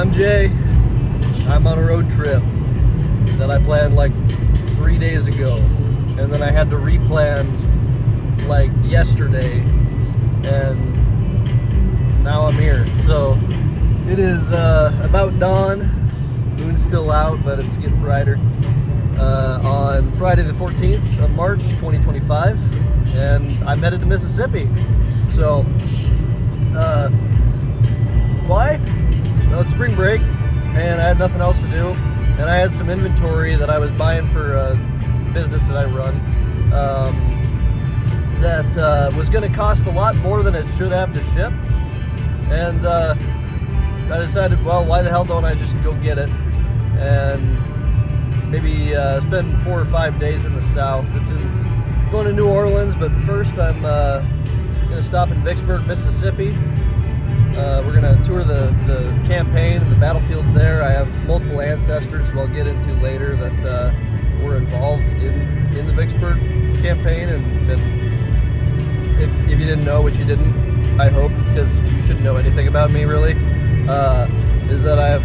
I'm Jay. I'm on a road trip that I planned like 3 days ago, and then I had to replan like yesterday, and now I'm here. So it is about dawn. Moon's still out, but it's getting brighter. On Friday the 14th of March 2025, and I'm headed to Mississippi. So why? Well, it's spring break, and I had nothing else to do, and I had some inventory that I was buying for a business that I run that was going to cost a lot more than it should have to ship, and I decided, well, why the hell don't I just go get it and maybe spend 4 or 5 days in the South. It's going to New Orleans, but first I'm going to stop in Vicksburg, Mississippi. We're going to tour the campaign and the battlefields there. I have multiple ancestors who I'll get into later that were involved in the Vicksburg campaign. And if you didn't know, which you didn't, I hope, because you shouldn't know anything about me really, is that I have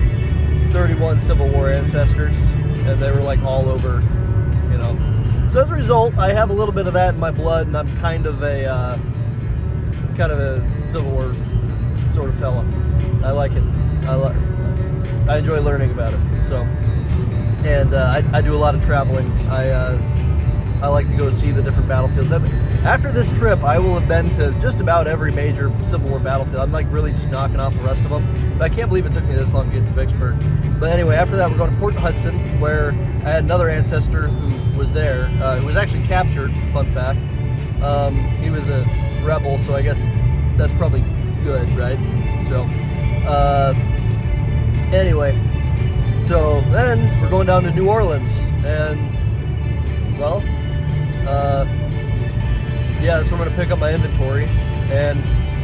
31 Civil War ancestors, and they were like all over, you know. So as a result, I have a little bit of that in my blood, and I'm kind of a Civil War sort of fella. I like it. I enjoy learning about it. So, and I do a lot of traveling. I like to go see the different battlefields. After this trip, I will have been to just about every major Civil War battlefield. I'm like really just knocking off the rest of them. But I can't believe it took me this long to get to Vicksburg. But anyway, after that, we're going to Port Hudson, where I had another ancestor who was there. Who was actually captured. Fun fact. He was a rebel, so I guess that's probably good, right? So, anyway, so then we're going down to New Orleans, and well, yeah, that's where I'm gonna pick up my inventory, and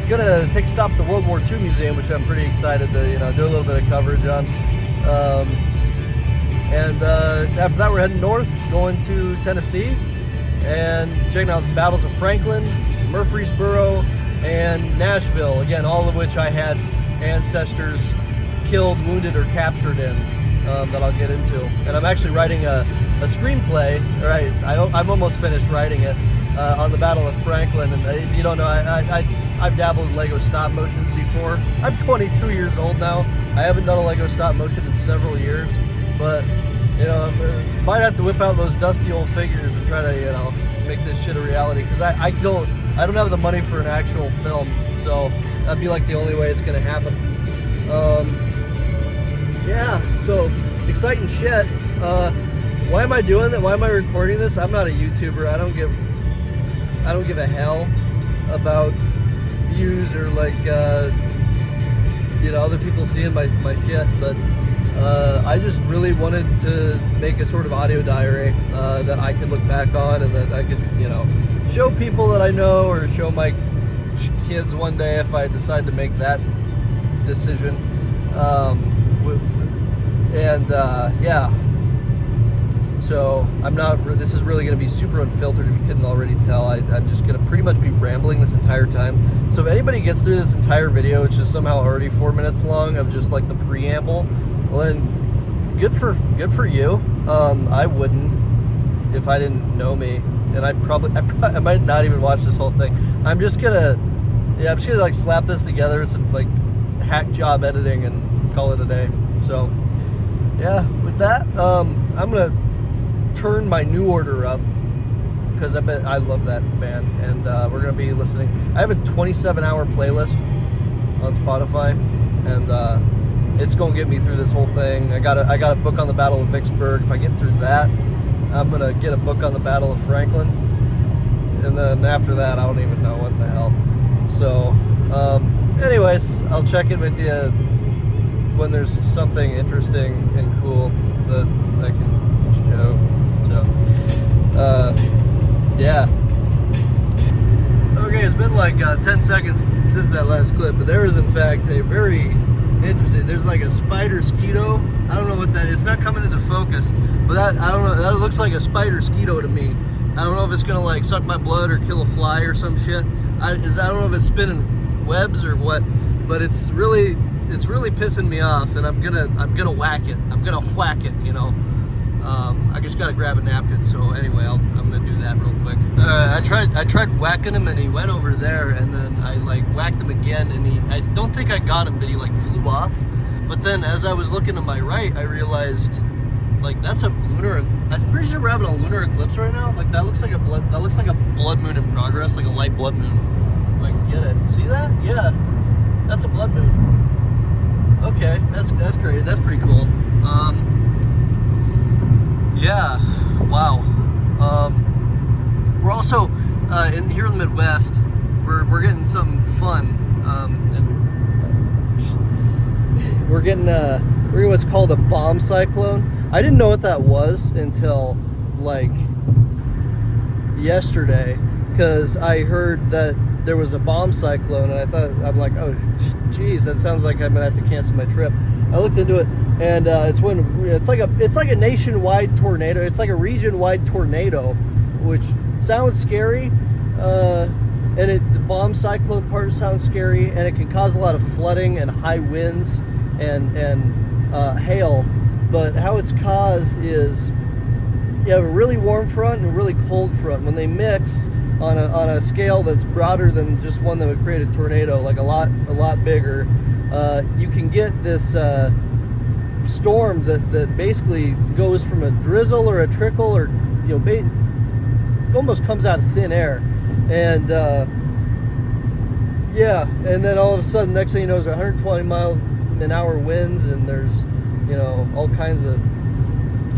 gonna take a stop at the World War II Museum, which I'm pretty excited to, you know, do a little bit of coverage on. And after that, we're heading north, going to Tennessee, and checking out the battles of Franklin, Murfreesboro, and Nashville, again, all of which I had ancestors killed, wounded, or captured in, that I'll get into. And I'm actually writing a screenplay, or I'm almost finished writing it, on the Battle of Franklin. And if you don't know, I've dabbled in Lego stop motions before. I'm 22 years old now. I haven't done a Lego stop motion in several years, but, you know, might have to whip out those dusty old figures and try to, you know, make this shit a reality, because I don't have the money for an actual film, so that'd be like the only way it's gonna happen. Yeah, so exciting shit. Why am I doing that? Why am I recording this? I'm not a YouTuber. I don't give a hell about views or like you know, other people seeing my shit, but I just really wanted to make a sort of audio diary that I could look back on, and that I could, you know, show people that I know, or show my kids one day if I decide to make that decision. Yeah. So this is really going to be super unfiltered, if you couldn't already tell. I'm just going to pretty much be rambling this entire time. So if anybody gets through this entire video, which is somehow already 4 minutes long of just like the preamble, well then, good for you. I wouldn't if I didn't know me, and I might not even watch this whole thing. I'm just gonna like slap this together, some like hack job editing, and call it a day. So yeah, with that, I'm gonna turn my New Order up, because I love that band, and we're gonna be listening. I have a 27-hour playlist on Spotify, and it's gonna get me through this whole thing. I got a book on the Battle of Vicksburg. If I get through that, I'm gonna get a book on the Battle of Franklin, and then after that, I don't even know what the hell. So, anyways, I'll check in with you when there's something interesting and cool that I can show. So, yeah. Okay, it's been like 10 seconds since that last clip, but there is in fact a very interesting, there's like a spider skeeto. I don't know what that is. It's not coming into focus, but I don't know, that looks like a spider skeeto to me. I don't know if it's gonna like suck my blood or kill a fly or some shit. I don't know if it's spinning webs or what, but it's really it's really pissing me off, and I'm gonna whack it. I'm gonna whack it, you know. I just gotta grab a napkin. So anyway, I'm gonna do that real quick. I tried whacking him, and he went over there, and then I like whacked him again, and I don't think I got him, but he like flew off. But then as I was looking to my right, I realized like that's a lunar. I'm pretty sure we're having a lunar eclipse right now. Like that looks like a blood moon in progress, like a light blood moon. If I can get it. See that? Yeah, that's a blood moon. Okay, that's great. That's pretty cool. Yeah, wow. We're also here in the Midwest. We're getting something fun, and we're getting what's called a bomb cyclone. I didn't know what that was until like yesterday, because I heard that there was a bomb cyclone, and I'm like, oh, geez, that sounds like I'm gonna have to cancel my trip. I looked into it, and it's like a nationwide tornado. It's like a region-wide tornado, which sounds scary, and the bomb cyclone part sounds scary, and it can cause a lot of flooding and high winds and hail. But how it's caused is you have a really warm front and a really cold front. When they mix on a scale that's broader than just one that would create a tornado, like a lot bigger, you can get this storm that basically goes from a drizzle or a trickle, or almost comes out of thin air, and yeah, and then all of a sudden, next thing you know, there's 120 miles an hour winds, and there's all kinds of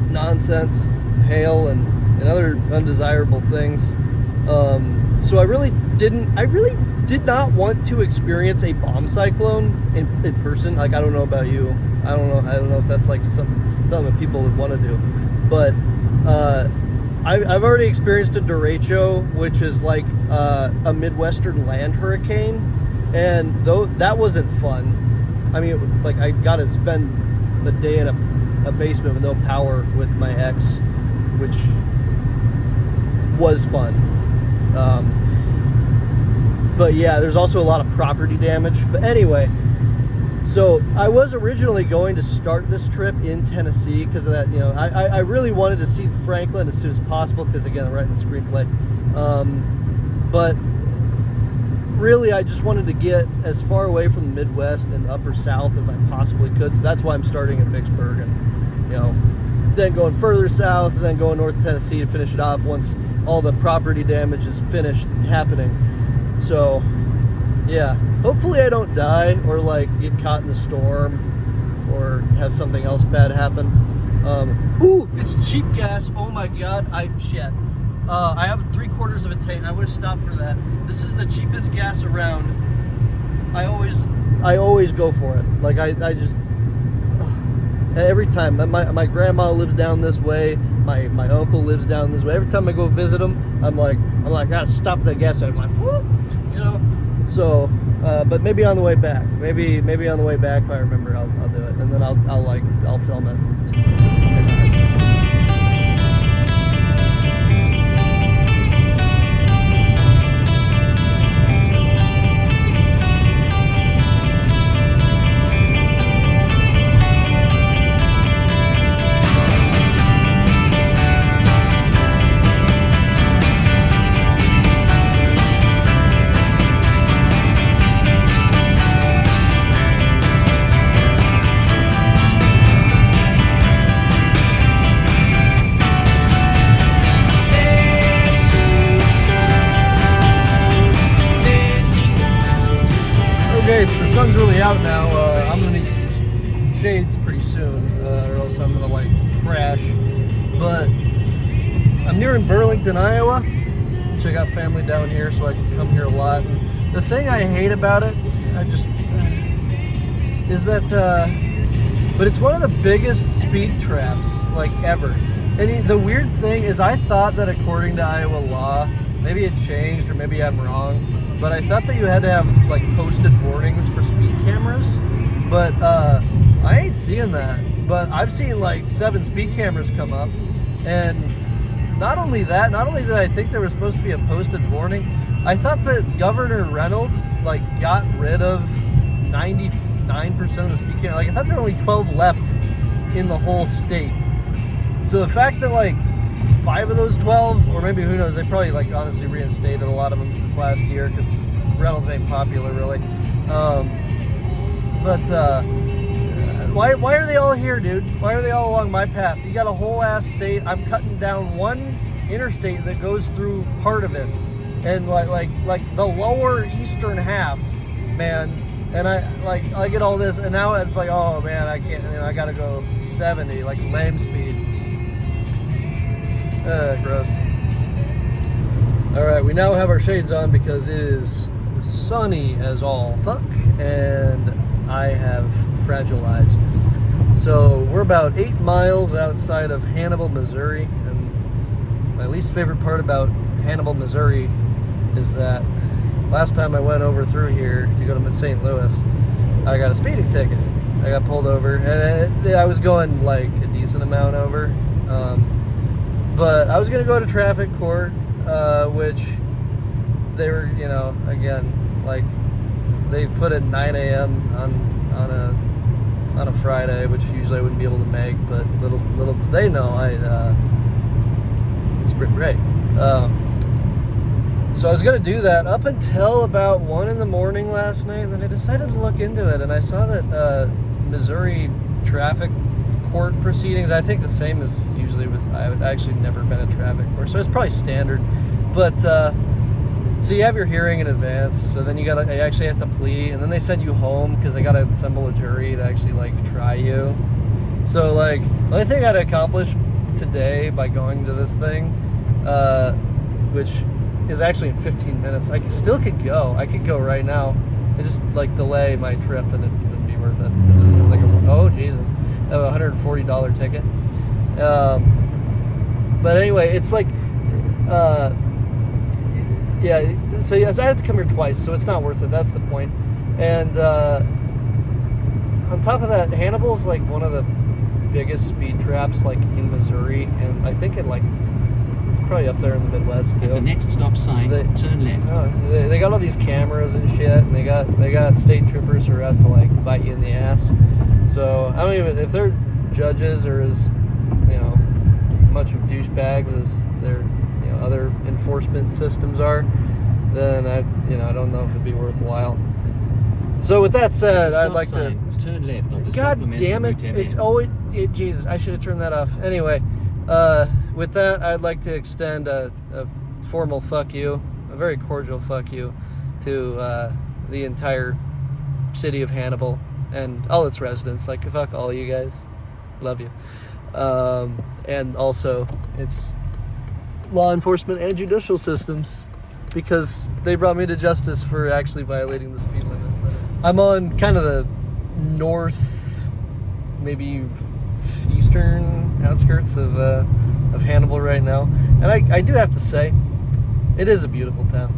nonsense, hail and other undesirable things. So I really did not want to experience a bomb cyclone in person. Like, I don't know about you. I don't know if that's like something that people would want to do. But I've already experienced a derecho, which is like a Midwestern land hurricane, and though that wasn't fun. I mean, like, I got to spend a day in a basement with no power with my ex, which was fun. But yeah, there's also a lot of property damage. But anyway, so I was originally going to start this trip in Tennessee because of that. I really wanted to see Franklin as soon as possible because, again, I'm writing the screenplay. But really, I just wanted to get as far away from the Midwest and the Upper South as I possibly could. So that's why I'm starting in Vicksburg, and then going further south, and then going north Tennessee to finish it off once all the property damage is finished happening. So yeah, hopefully I don't die or like get caught in the storm or have something else bad happen. Ooh, it's cheap gas. Oh my god, I have 3/4 of a tank. I would have stopped for that. This is the cheapest gas around. I always go for it. Like I just every time. My grandma lives down this way. My uncle lives down this way. Every time I go visit them, I'm like, I gotta stop at that gas station. I'm like, whoop, So, but maybe on the way back. Maybe on the way back, if I remember, I'll do it, and then I'll film it. Okay, so the sun's really out now. I'm gonna need shades pretty soon, or else I'm gonna like crash. But I'm near in Burlington, Iowa, which I got family down here, so I can come here a lot. And the thing I hate about it, is that, but it's one of the biggest speed traps like ever. And the weird thing is, I thought that according to Iowa law, maybe it changed or maybe I'm wrong, but I thought that you had to have like posted warnings for speed cameras, but I ain't seeing that. But I've seen like 7 speed cameras come up, and not only did I think there was supposed to be a posted warning, I thought that Governor Reynolds like got rid of 9% of the speed camera. Like, I thought there were only 12 left in the whole state. So the fact that like 5 of those 12, or maybe who knows, they probably like honestly reinstated a lot of them since last year because Reynolds ain't popular really. Why are they all here, dude? Why are they all along my path? You got a whole ass state. I'm cutting down one interstate that goes through part of it, and like the lower eastern half, man. And I get all this, and now it's like, oh man, I can't. I gotta go 70, like lame speed. Gross. All right, we now have our shades on because it is sunny as all fuck, and I have fragile eyes. So we're about 8 miles outside of Hannibal, Missouri, and my least favorite part about Hannibal, Missouri is that last time I went over through here to go to St. Louis, I got a speeding ticket. I got pulled over, and I was going like a decent amount over, but I was gonna go to traffic court, which they were, you know, again, like they put it 9 a.m. on a Friday, which usually I wouldn't be able to make, but little did they know it's spring break. So I was gonna do that up until about 1 in the morning last night, and then I decided to look into it, and I saw that Missouri traffic court proceedings, I think the same as usually with, I've actually never been at traffic court, so it's probably standard, but so you have your hearing in advance, so then you actually have to plea, and then they send you home because they gotta assemble a jury to actually like try you. So like the only thing I'd accomplish today by going to this thing, which is actually in 15 minutes, I still could go. I could go right now. I just like delay my trip, and it wouldn't be worth it because it's like oh Jesus, I have a $140 ticket. But anyway, it's like. Yeah, so yes, I had to come here twice, so it's not worth it. That's the point. And on top of that, Hannibal's like one of the biggest speed traps like in Missouri, and I think it's probably up there in the Midwest too. At the next stop sign, turn left. They got all these cameras and shit, and they got state troopers who are out to like bite you in the ass. So I don't even, if they're judges or as, you know, much of douchebags as their other enforcement systems are, then I don't know if it'd be worthwhile. So with that said, I'd like to turn left onto God damn it! It's always Jesus. I should have turned that off. Anyway, with that, I'd like to extend a formal fuck you, a very cordial fuck you, to the entire city of Hannibal and all its residents. Like fuck all you guys, love you, and also it's law enforcement and judicial systems, because they brought me to justice for actually violating the speed limit. I'm on kind of the north, maybe eastern outskirts of Hannibal right now, and I do have to say, it is a beautiful town.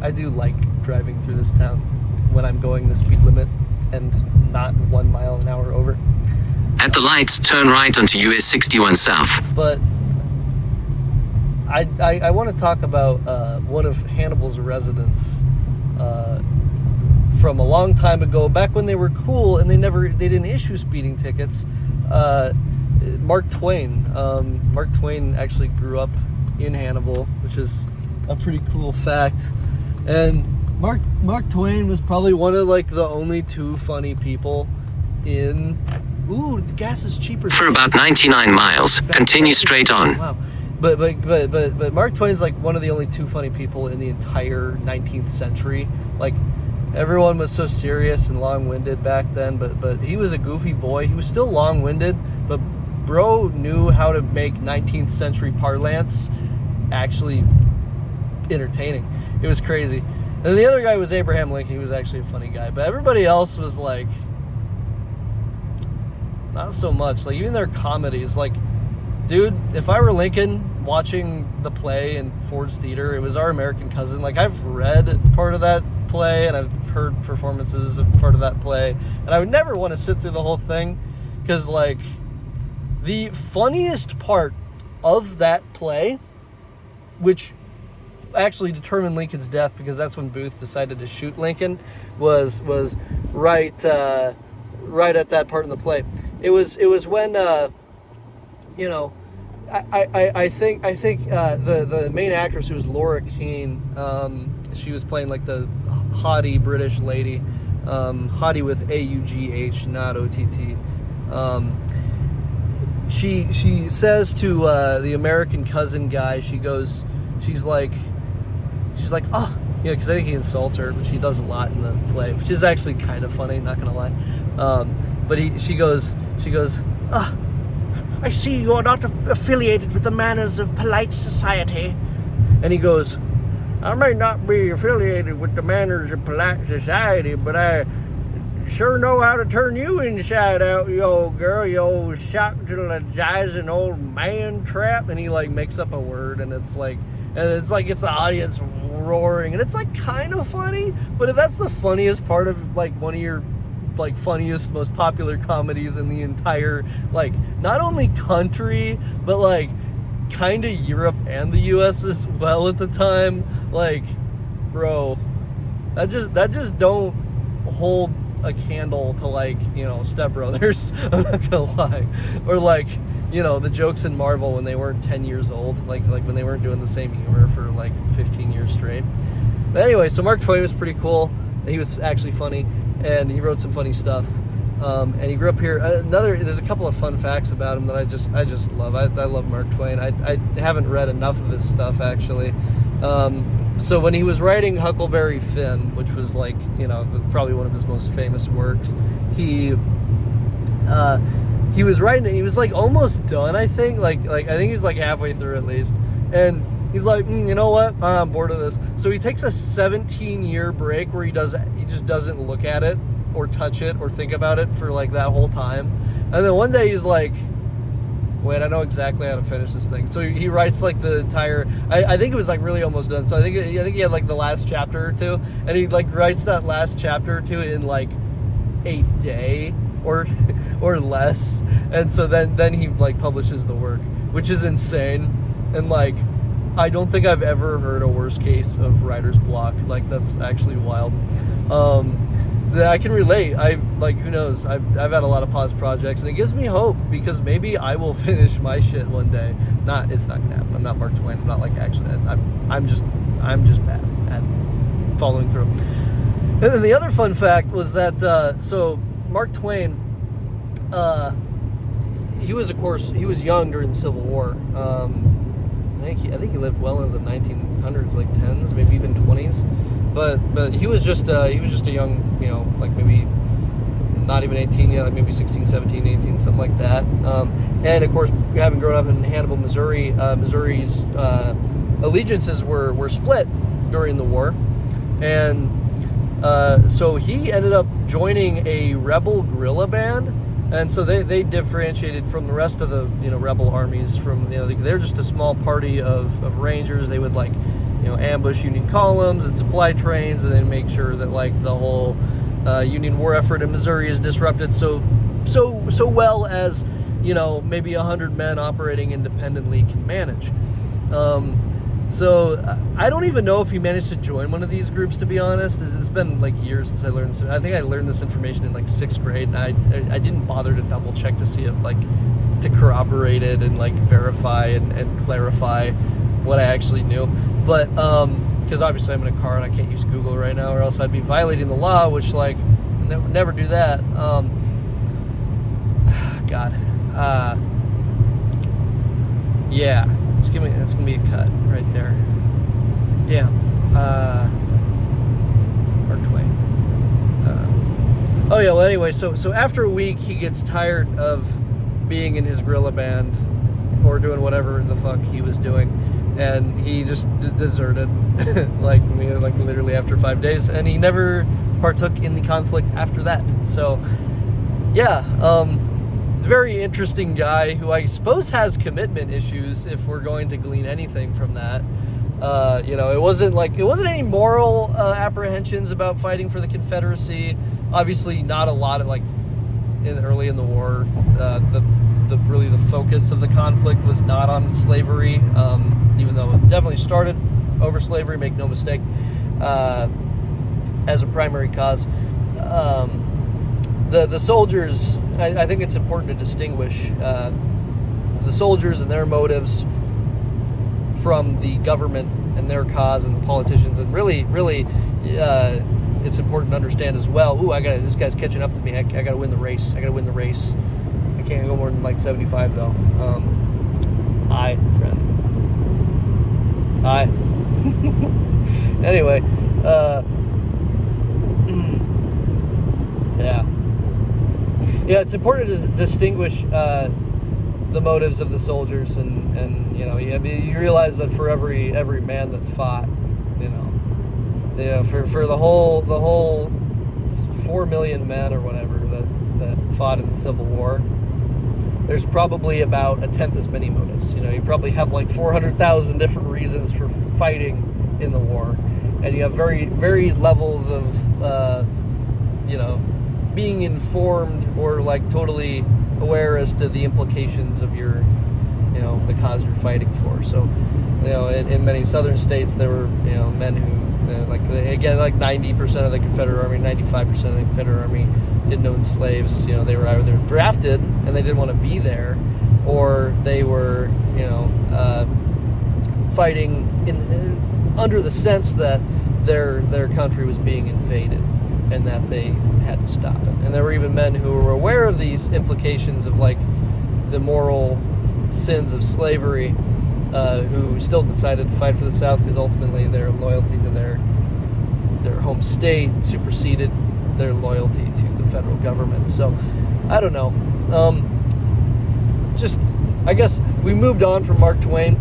I do like driving through this town when I'm going the speed limit and not 1 mile an hour over. At the lights, turn right onto US 61 South. But I want to talk about one of Hannibal's residents from a long time ago, back when they were cool and they didn't issue speeding tickets. Mark Twain. Mark Twain actually grew up in Hannibal, which is a pretty cool fact. And Mark Twain was probably one of like the only 2 funny people in. Ooh, the gas is cheaper. For about 99 miles, continue straight on. Wow. But Mark Twain's like one of the only 2 funny people in the entire 19th century. Like, everyone was so serious and long-winded back then, but he was a goofy boy. He was still long-winded, but bro knew how to make 19th century parlance actually entertaining. It was crazy. And the other guy was Abraham Lincoln. He was actually a funny guy, but everybody else was like, not so much. Like, even their comedies, like, dude, if I were Lincoln watching the play in Ford's Theater, it was Our American Cousin. Like, I've read part of that play and I've heard performances of part of that play, and I would never want to sit through the whole thing, because like the funniest part of that play, which actually determined Lincoln's death, because that's when Booth decided to shoot Lincoln, was right right at that part in the play. It was when you know, I think the main actress, who was Laura Keane, she was playing like the haughty British lady, haughty with AUGH, not OTT. She says to the American cousin guy, she's like, oh, yeah, because I think he insults her, which he does a lot in the play, which is actually kind of funny, not gonna lie. But she goes, ah, I see you're not affiliated with the manners of polite society. And he goes, I may not be affiliated with the manners of polite society, but I sure know how to turn you inside out, you old girl, you old shock-tilagizing old man trap. And he like makes up a word, and it's like it's the audience roaring, and it's like kind of funny. But if that's the funniest part of like one of your like funniest, most popular comedies in the entire, like, not only country, but like kind of Europe and the US as well at the time, like, bro, that just don't hold a candle to, like, you know, Step Brothers. I'm not gonna lie. Or like, you know, the jokes in Marvel when they weren't 10 years old, like when they weren't doing the same humor for like 15 years straight. But anyway, so Mark Twain was pretty cool. He was actually funny, and he wrote some funny stuff. And he grew up here. There's a couple of fun facts about him that I just love. I love Mark Twain. I haven't read enough of his stuff, actually. So when he was writing Huckleberry Finn, which was like, you know, probably one of his most famous works, he was writing it. He was like almost done, I think. Like I think he was like halfway through at least. And he's like, you know what? I'm bored of this. So he takes a 17-year break where he just doesn't look at it or touch it or think about it for like that whole time. And then one day he's like, wait, I know exactly how to finish this thing. So he writes like the entire, I think it was like really almost done. So I think he had like the last chapter or two, and he like writes that last chapter or two in like a day or less. And so then he like publishes the work, which is insane. And like, I don't think I've ever heard a worst case of writer's block. Like, that's actually wild. That I can relate. Who knows? I've had a lot of pause projects, and it gives me hope, because maybe I will finish my shit one day. It's not gonna happen. I'm not Mark Twain. I'm not like actually. I'm just bad at following through. And then the other fun fact was that so Mark Twain, he was young during the Civil War. I think he lived well into the 1900s, like 10s, maybe even 20s. But he was just a young, you know, like maybe not even 18 yet, like maybe 16, 17, 18, something like that. And of course, having grown up in Hannibal, Missouri, Missouri's allegiances were split during the war, and so he ended up joining a rebel guerrilla band. And so they differentiated from the rest of the, you know, rebel armies. From, you know, they're just a small party of rangers. They would, like, you know, ambush Union columns and supply trains, and then make sure that like the whole Union war effort in Missouri is disrupted so well as, you know, maybe 100 men operating independently can manage. So I don't even know if he managed to join one of these groups, to be honest. It's been like years since I learned this. I think I learned this information in like 6th grade, and I didn't bother to double check to see if, like, to corroborate it and like verify and clarify what I actually knew. But because obviously I'm in a car and I can't use Google right now, or else I'd be violating the law, which, like, never do that. God. Yeah. It's gonna be a cut right there. Damn. Mark Twain. Oh yeah. Well, anyway, so after a week, he gets tired of being in his guerrilla band or doing whatever the fuck he was doing, and he just deserted, like literally after 5 days, and he never partook in the conflict after that. So, yeah. Very interesting guy who I suppose has commitment issues, if we're going to glean anything from that. You know, it wasn't any moral apprehensions about fighting for the Confederacy. Obviously, not a lot of, like, early in the war. The focus of the conflict was not on slavery, even though it definitely started over slavery. Make no mistake. as a primary cause. The soldiers, I think it's important to distinguish the soldiers and their motives from the government and their cause and the politicians, and really it's important to understand as well. This guy's catching up to me. I gotta win the race. I can't go more than like 75 though. Hi, friend. Hi. Anyway, yeah, it's important to distinguish the motives of the soldiers, and you realize that for every man that fought, for the whole 4 million men or whatever that fought in the Civil War, there's probably about a tenth as many motives. You probably have like 400,000 different reasons for fighting in the war, and you have very varied levels of being informed or like totally aware as to the implications of your the cause you're fighting for. So in many southern states there were men who like 90% of the Confederate Army, 95% of the Confederate Army didn't own slaves. They were either drafted and they didn't want to be there, or they were fighting under the sense that their country was being invaded and that they had to stop it. And there were even men who were aware of these implications of like the moral sins of slavery, who still decided to fight for the South because ultimately their loyalty to their home state superseded their loyalty to the federal government. So I don't know. I guess we moved on from Mark Twain,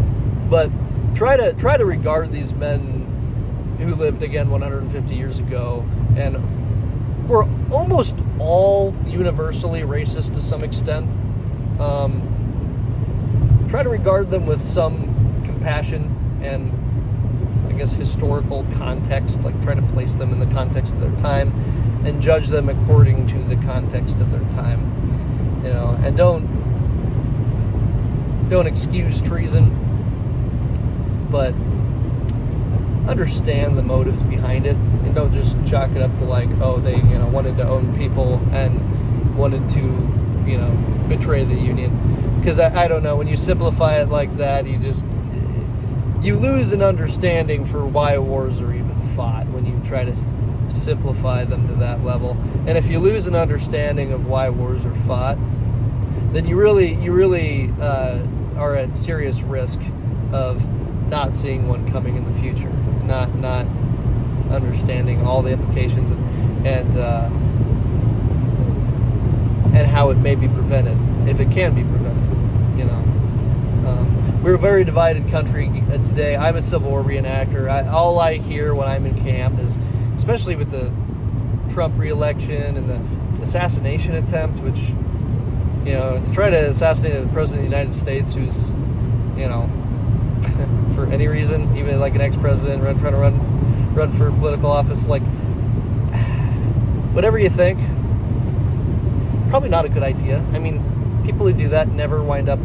but try to regard these men who lived again 150 years ago and were almost all universally racist to some extent. Try to regard them with some compassion and I guess historical context, like try to place them in the context of their time and judge them according to the context of their time, and don't excuse treason, but understand the motives behind it, and don't just chalk it up to like, oh, they wanted to own people and wanted to betray the Union. Because I don't know, when you simplify it like that, you lose an understanding for why wars are even fought when you try to simplify them to that level. And if you lose an understanding of why wars are fought, then you really are at serious risk of not seeing one coming in the future, not understanding all the implications and how it may be prevented, if it can be prevented. We're a very divided country today. I'm a Civil War reenactor. All I hear when I'm in camp is, especially with the Trump re-election and the assassination attempt, which to try to assassinate the President of the United States, who's for any reason, even like an ex-president trying to run for political office, like whatever you think, probably not a good idea. I mean, people who do that never wind up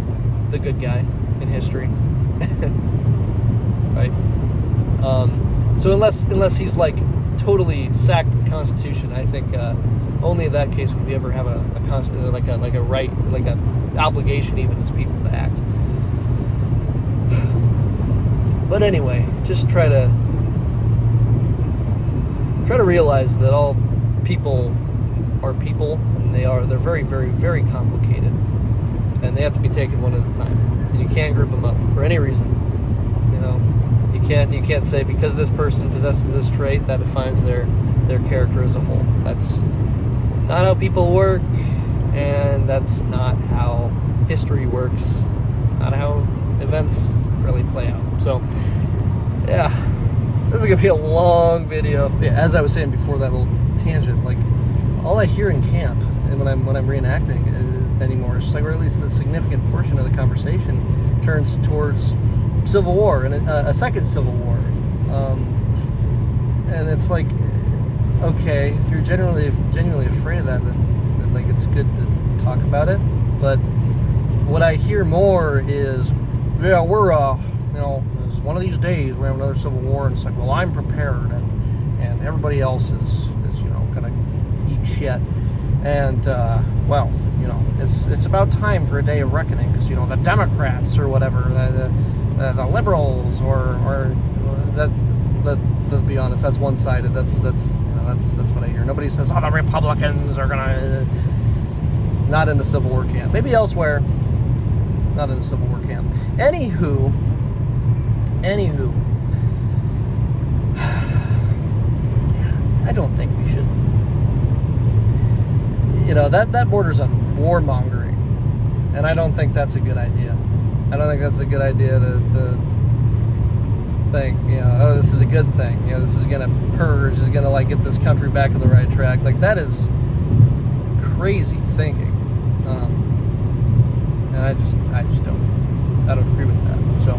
the good guy in history. Right? So unless he's like totally sacked the Constitution, I think only in that case would we ever have a right, like a obligation even as people to act. But anyway, just try to realize that all people are people, and they're very, very, very complicated, and they have to be taken one at a time. And you can't group them up for any reason. You can't say because this person possesses this trait that defines their character as a whole. That's not how people work, and that's not how history works. Not how events really play out. So, yeah, this is gonna be a long video. Yeah, as I was saying before that little tangent, like all I hear in camp and when I'm reenacting anymore, it's like, or at least a significant portion of the conversation turns towards Civil War and a second Civil War, and it's like, okay, if you're genuinely afraid of that, then like it's good to talk about it. But what I hear more is, yeah, we're it's one of these days we have another Civil War, and it's like, well, I'm prepared, and everybody else is gonna eat shit. And well, it's about time for a day of reckoning, because the Democrats or whatever, the liberals, or that let's be honest, that's one-sided. That's what I hear. Nobody says, oh, the Republicans are gonna not in the Civil War camp. Maybe elsewhere, not in the Civil War camp. Anywho, I don't think we should. That borders on warmongering, and I don't think that's a good idea. I don't think that's a good idea to think, oh, this is a good thing. This is gonna purge, is gonna get this country back on the right track. That is crazy thinking, and I just don't agree with that. So,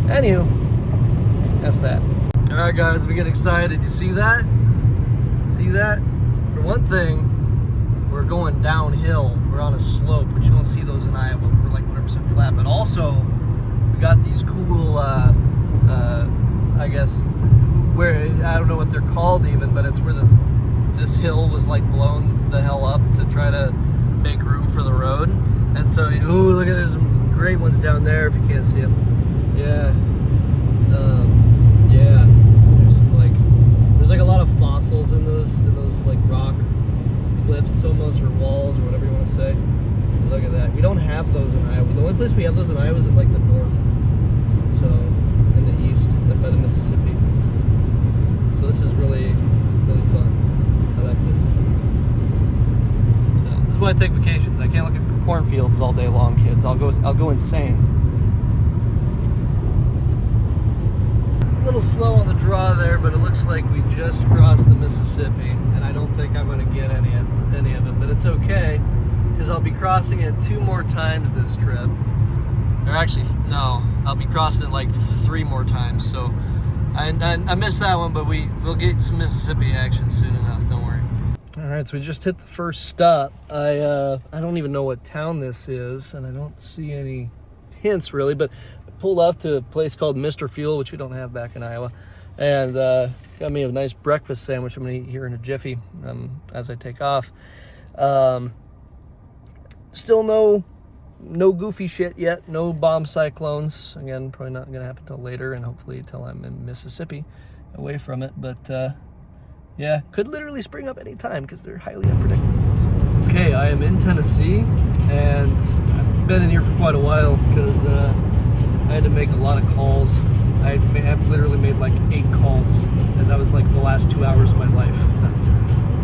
anywho, that's that. All right, guys, we get excited. You see that? See that? For one thing, we're going downhill. We're on a slope, which you don't see those in Iowa. We're 100% flat. But also, we got these cool, I guess, where, I don't know what they're called even, but it's where this hill was blown the hell up to try to make room for the road. And so, ooh, look at, there's some great ones down there if you can't see them. Yeah. Yeah. There's some there's a lot of fossils in those rock cliffs almost, or walls, or whatever you want to say. Look at that. We don't have those in Iowa. The only place we have those in Iowa is in the north. So, in the east, by the Mississippi. So this is really, really fun. I like this. So, this is why I take vacations. I can't look at cornfields all day long, kids. I'll go insane. It's a little slow on the draw there, but it looks like we just crossed the Mississippi, and I don't think I'm going to get any of it, but it's okay, because I'll be crossing it 2 more times this trip. Or actually, no, I'll be crossing it 3 more times. So I missed that one, but we'll get some Mississippi action soon enough. Don't worry. All right, so we just hit the first stop. I don't even know what town this is, and I don't see any hints really, but I pulled off to a place called Mr. Fuel, which we don't have back in Iowa, and got me a nice breakfast sandwich I'm going to eat here in a jiffy as I take off. Still no goofy shit yet, no bomb cyclones. Again, probably not going to happen until later, and hopefully until I'm in Mississippi, away from it. But yeah, could literally spring up any time because they're highly unpredictable. Okay, I am in Tennessee, and I've been in here for quite a while because I had to make a lot of calls. I've literally made 8 calls, and that was the last 2 hours of my life.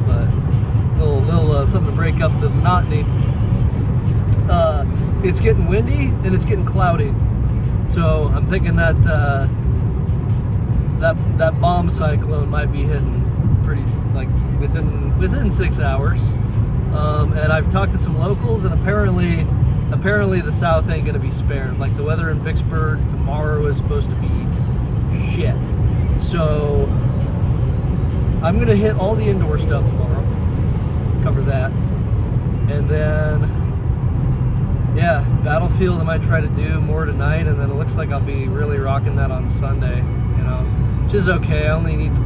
But little something to break up the monotony. It's getting windy and it's getting cloudy, so I'm thinking that that bomb cyclone might be hitting pretty within 6 hours. And I've talked to some locals, and apparently the South ain't gonna be spared. The weather in Vicksburg tomorrow is supposed to be shit. So I'm gonna hit all the indoor stuff tomorrow, cover that, and then yeah, Battlefield I might try to do more tonight, and then it looks like I'll be really rocking that on Sunday, which is okay. I only need to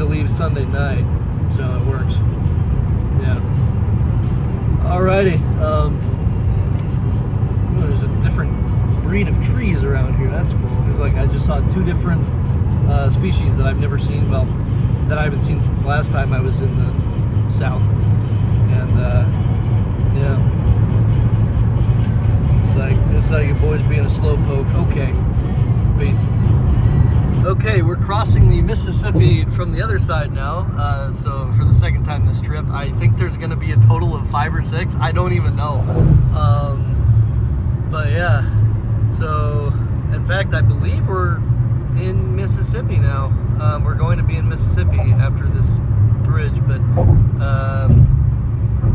leave Sunday night, so it works. Yeah. Alrighty. There's a different breed of trees around here. That's cool. There's I just saw 2 different species that I've never seen. Well, that I haven't seen since last time I was in the South. And yeah, it's like your boys being a slowpoke. Okay, peace. Okay, we're crossing the Mississippi from the other side now. So for the second time this trip, I think there's going to be a total of 5 or 6. I don't even know. But yeah, so in fact, I believe we're in Mississippi now. We're going to be in Mississippi after this bridge, but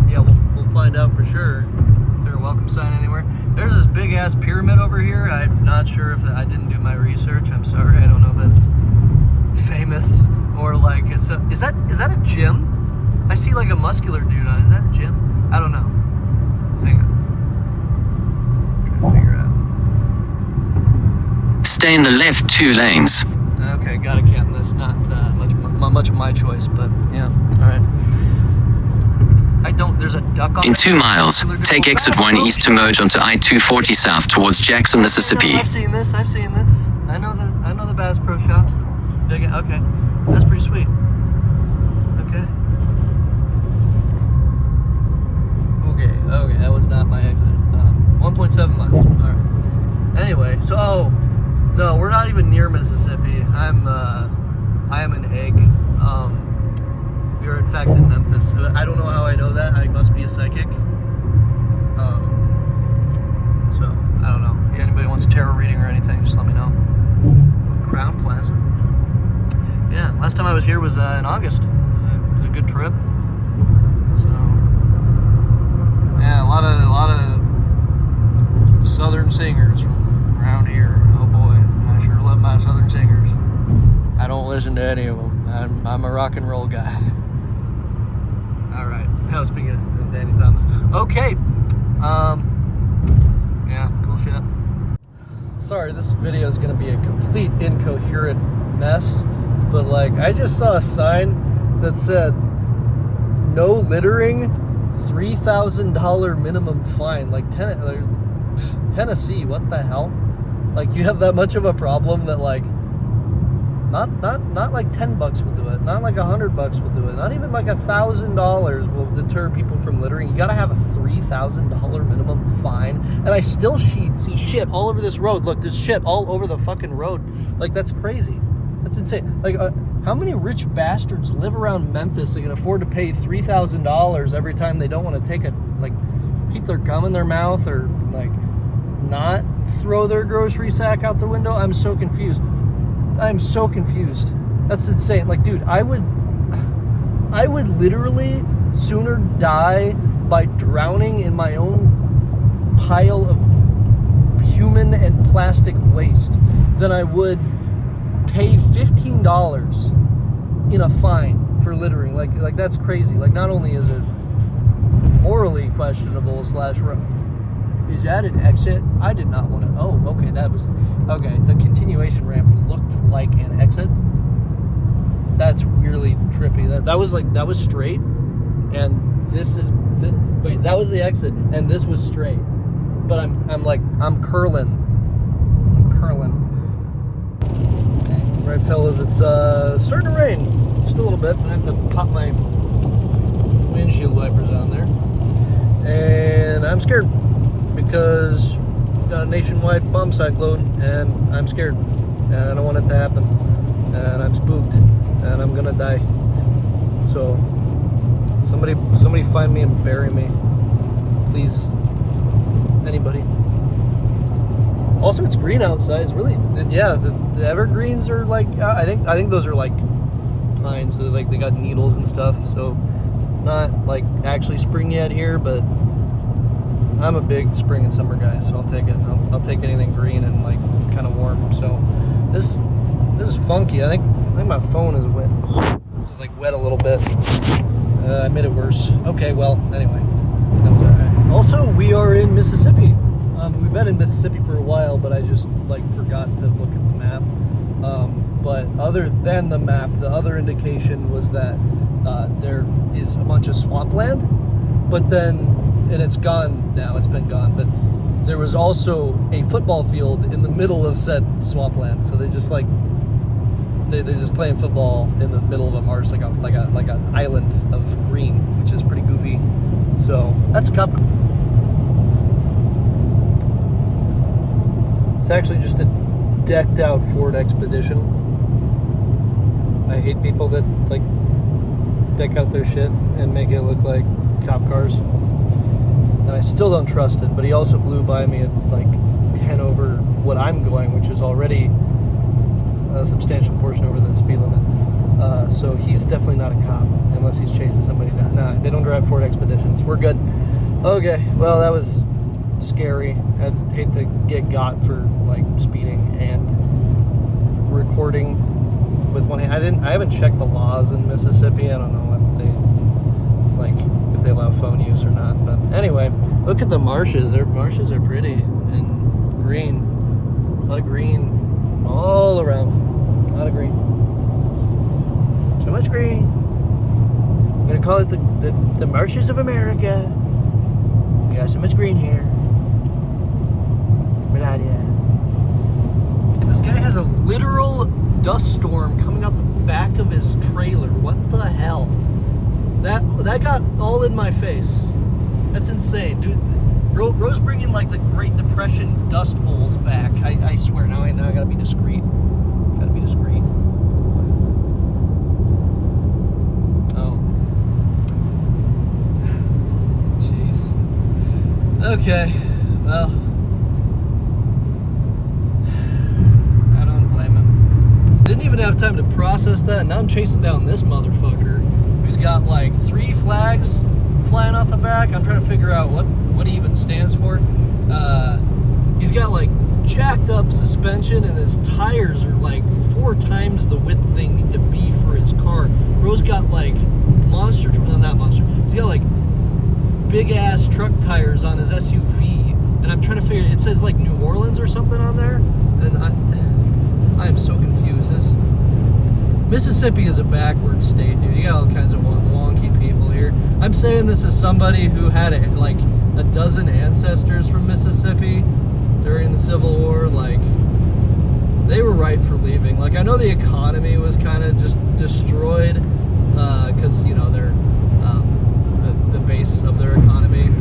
yeah, we'll find out for sure. Is there a welcome sign anywhere? There's this big ass pyramid over here. I'm not sure if I didn't do my research. I'm sorry. I don't know if that's famous or is that a gym? I see a muscular dude on it. Is that a gym? I don't know. Hang on. I'm trying to figure out. Stay in the left 2 lanes. Okay, gotta camp this. Not much of my choice, but yeah. All right. There's a duck on In 2 miles, take exit 1 east to merge onto I-240 south towards Jackson, Mississippi. I've seen this. I know the Bass Pro Shops. Dig it. Okay, that's pretty sweet. Okay, that was not my exit. 1.7 miles. All right. Anyway, so no, we're not even near Mississippi. I am an egg. We are in fact in Memphis. I don't know how I know that. I must be a psychic. So I don't know. If anybody wants tarot reading or anything, just let me know. Crown Plaza. Yeah, last time I was here was in August. It was a good trip. So yeah, a lot of southern singers from around here. Oh boy, I sure love my southern singers. I don't listen to any of them. I'm a rock and roll guy. All right. Now speaking of Danny Thomas. Okay. Yeah, cool shit. Sorry, this video is gonna be a complete incoherent mess, but like I just saw a sign that said no littering, $3,000 minimum fine. Like Tennessee, what the hell? Like you have that much of a problem that like not like $10 will do it, not like $100 will do it, not even like $1,000 will deter people from littering. You gotta have a $3,000 minimum fine, and I still see shit all over this road. Look, there's shit all over the fucking road. Like that's crazy. That's insane. Like how many rich bastards live around Memphis that can afford to pay $3,000 every time they don't want to keep their gum in their mouth or like not throw their grocery sack out the window? I'm so confused. That's insane. Like, dude, I would literally sooner die by drowning in my own pile of human and plastic waste than I would pay $15 in a fine for littering. Like that's crazy. Like, not only is it morally questionable / is that an exit? I did not want to. Oh, okay, that was okay. The continuation ramp looked like an exit. That's weirdly trippy. That was straight, and this is that was the exit, and this was straight. But I'm curling. Right, fellas, it's starting to rain just a little bit. I have to pop my windshield wipers on there, and I'm scared. Because we got a nationwide bomb cyclone, and I'm scared, and I don't want it to happen, and I'm spooked, and I'm gonna die. So somebody find me and bury me, please. Anybody. Also, it's green outside. It's really, yeah. The evergreens are like, I think those are like pines. So like they got needles and stuff. So not like actually spring yet here, but I'm a big spring and summer guy, so I'll take it. I'll take anything green and like kind of warm. So this is funky. I think my phone is wet. It's like wet a little bit. I made it worse. Okay, well, anyway, that was alright. Also, we are in Mississippi. We've been in Mississippi for a while, but I just like forgot to look at the map. But other than the map, the other indication was that there is a bunch of swampland, but then. And it's gone now, it's been gone, but there was also a football field in the middle of said swampland. So they just like, they're just playing football in the middle of a marsh, like an island of green, which is pretty goofy. So that's a cup. It's actually just a decked out Ford Expedition. I hate people that like deck out their shit and make it look like cop cars. And I still don't trust it, but he also blew by me at like 10 over what I'm going, which is already a substantial portion over the speed limit. So he's definitely not a cop unless he's chasing somebody down. Nah, they don't drive Ford Expeditions. We're good. Okay, well, that was scary. I'd hate to get got for like speeding and recording with one hand. I haven't checked the laws in Mississippi. I don't know what they like, if they allow phone use or not. But anyway, look at the marshes. Their marshes are pretty and green. A lot of green all around. lot of green. So much green. I'm gonna call it the marshes of America. We got so much green here. Melania. This guy has a literal dust storm coming out the back of his trailer. What the hell? That got all in my face. That's insane, dude. Bro's bringing like the Great Depression dust bowls back. I swear. Now I gotta be discreet. Gotta be discreet. Oh. Jeez. Okay. Well. I don't blame him. Didn't even have time to process that. Now I'm chasing down this motherfucker who's got like 3 flags flying off the back. I'm trying to figure out what he even stands for. He's got like jacked up suspension and his tires are like 4 times the width they need to be for his car. Bro's got like monster, well, not monster, he's got like big ass truck tires on his SUV, and I'm trying to figure, it says like New Orleans or something on there, and I am so confused. Mississippi is a backward state, dude. You got all kinds of wonky people here. I'm saying this as somebody who had like a dozen ancestors from Mississippi during the Civil War. Like, they were right for leaving. Like, I know the economy was kind of just destroyed because, you know, they're the base of their economy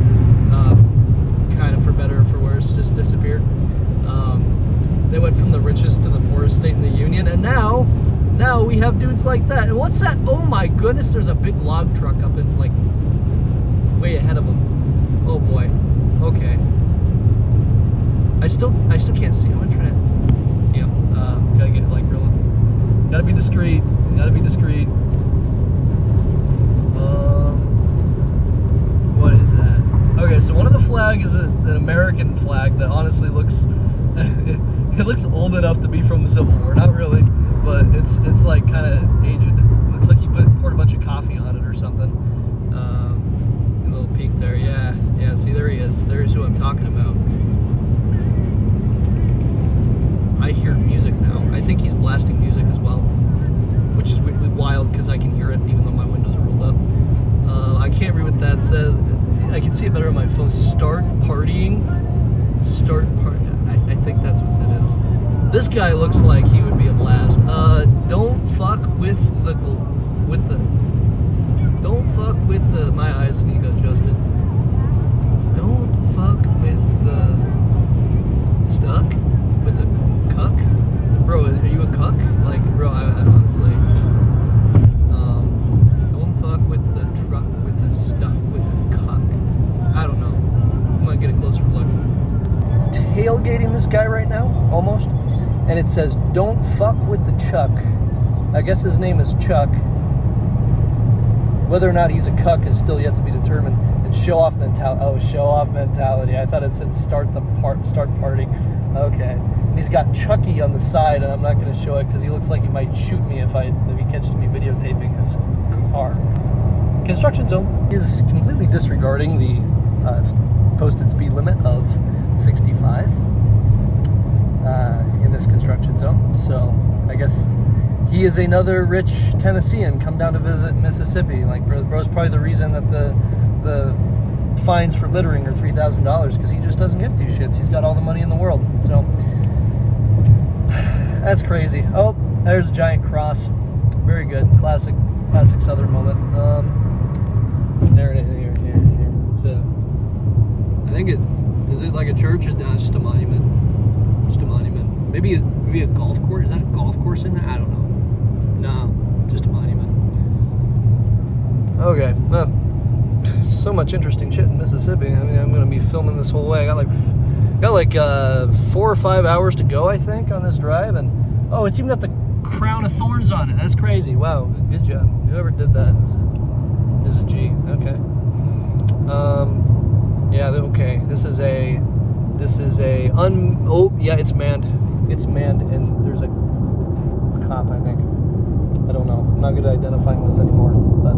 kind of, for better or for worse, just disappeared. They went from the richest to the poorest state in the Union, and now we have dudes like that. And what's that? Oh my goodness, there's a big log truck up in, like, way ahead of them. Oh boy. Okay. I still can't see. I'm gonna try to, gotta get like real, gotta be discreet. What is that? Okay, so one of the flag is an American flag that honestly looks, it looks old enough to be from the Civil War. Not really, but it's like kind of aged. It looks like he poured a bunch of coffee on it or something. A little peek there. Yeah. See, there he is. There's who I'm talking about. I hear music now. I think he's blasting music as well, which is wild because I can hear it even though my windows are rolled up. I can't read what that says. I can see it better on my phone. Start partying. I think that's what that is. This guy looks like he would be a blast. Don't fuck with the. Don't fuck with the. My eyes need adjusted. Don't fuck with the. Stuck with the cuck, bro. Are you a cuck? Like, bro, I honestly. Don't fuck with the truck, with the stuck, with the cuck. I don't know. I'm gonna get a closer look. Tailgating this guy right now, almost, and it says, "Don't fuck with the Chuck." I guess his name is Chuck. Whether or not he's a cuck is still yet to be determined. And show off mentality. Oh, show off mentality. I thought it said start party. Okay. And he's got Chucky on the side, and I'm not going to show it because he looks like he might shoot me if he catches me videotaping his car. Construction zone is completely disregarding the posted speed limit of 65 in this construction zone. So I guess he is another rich Tennessean come down to visit Mississippi. Like, bro's probably the reason that the fines for littering are $3,000 because he just doesn't give 2 shits. He's got all the money in the world. So that's crazy. Oh, there's a giant cross. Very good. Classic Southern moment. There it is. Here. So I think is it like a church or just a monument? Just a monument. Maybe a golf course. Is that a golf course in there? I don't know. No, just a monument. Okay. Well, so much interesting shit in Mississippi. I mean, I'm gonna be filming this whole way. I got like 4 or 5 hours to go, I think, on this drive, and oh, it's even got the crown of thorns on it. That's crazy. Wow, good job. Whoever did that is a G. Okay. Yeah. Okay. This is a. Oh, yeah. It's manned. It's manned, and there's a cop, I think. I don't know. I'm not good at identifying those anymore, but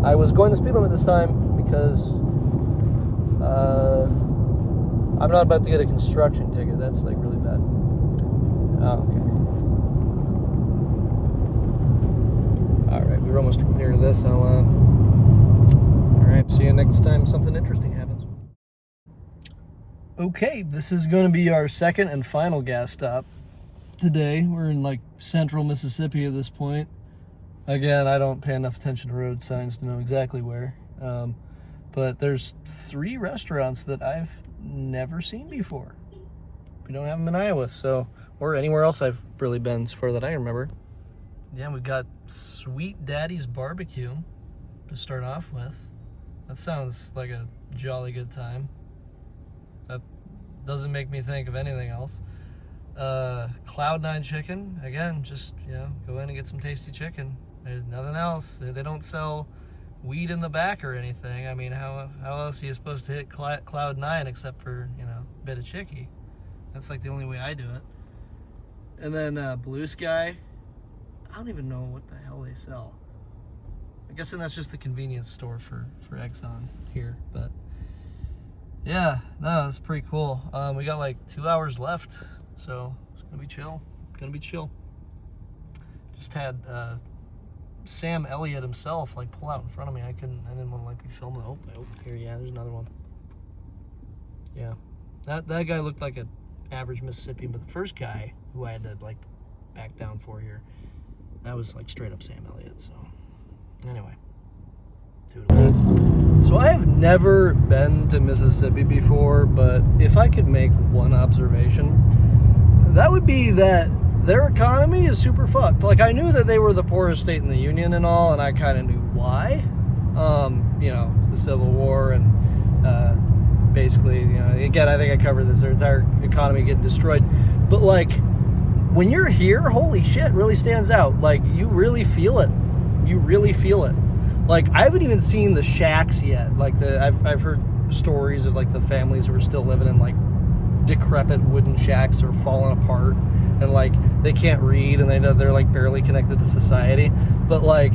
I was going the speed limit this time because I'm not about to get a construction ticket. That's like really bad. Oh, okay. right, we were almost clear of this. All right, see you next time something interesting happens. Okay, this is going to be our second and final gas stop today. We're in like central Mississippi at this point. Again, I don't pay enough attention to road signs to know exactly where. But there's 3 restaurants that I've never seen before. We don't have them in Iowa, so, or anywhere else I've really been so far that I remember. Yeah, we've got Sweet Daddy's Barbecue to start off with. That sounds like a jolly good time. That doesn't make me think of anything else. Cloud9 Chicken, again, just, you know, go in and get some tasty chicken. There's nothing else. They don't sell weed in the back or anything. I mean, how else are you supposed to hit Cloud9 except for, you know, a bit of chicky? That's like the only way I do it. And then Blue Sky, I don't even know what the hell they sell. I'm guessing that's just the convenience store for Exxon here, but yeah, no, that's pretty cool. We got like 2 hours left, so it's gonna be chill. Just had Sam Elliott himself like pull out in front of me. I didn't want to like be filming. Oh, here, yeah, there's another one. Yeah, that guy looked like an average Mississippian, but the first guy who I had to like back down for here, that was like straight up Sam Elliott. So anyway, so I have never been to Mississippi before, but if I could make one observation, that would be that their economy is super fucked. Like, I knew that they were the poorest state in the union and all, and I kind of knew why. You know, the Civil War and basically, you know, again, I think I covered this, their entire economy getting destroyed. But like, when you're here, holy shit, really stands out. Like, you really feel it. Like, I haven't even seen the shacks yet. Like, I've heard stories of like the families who are still living in like decrepit wooden shacks that are falling apart, and like they can't read, and they're like barely connected to society. But like,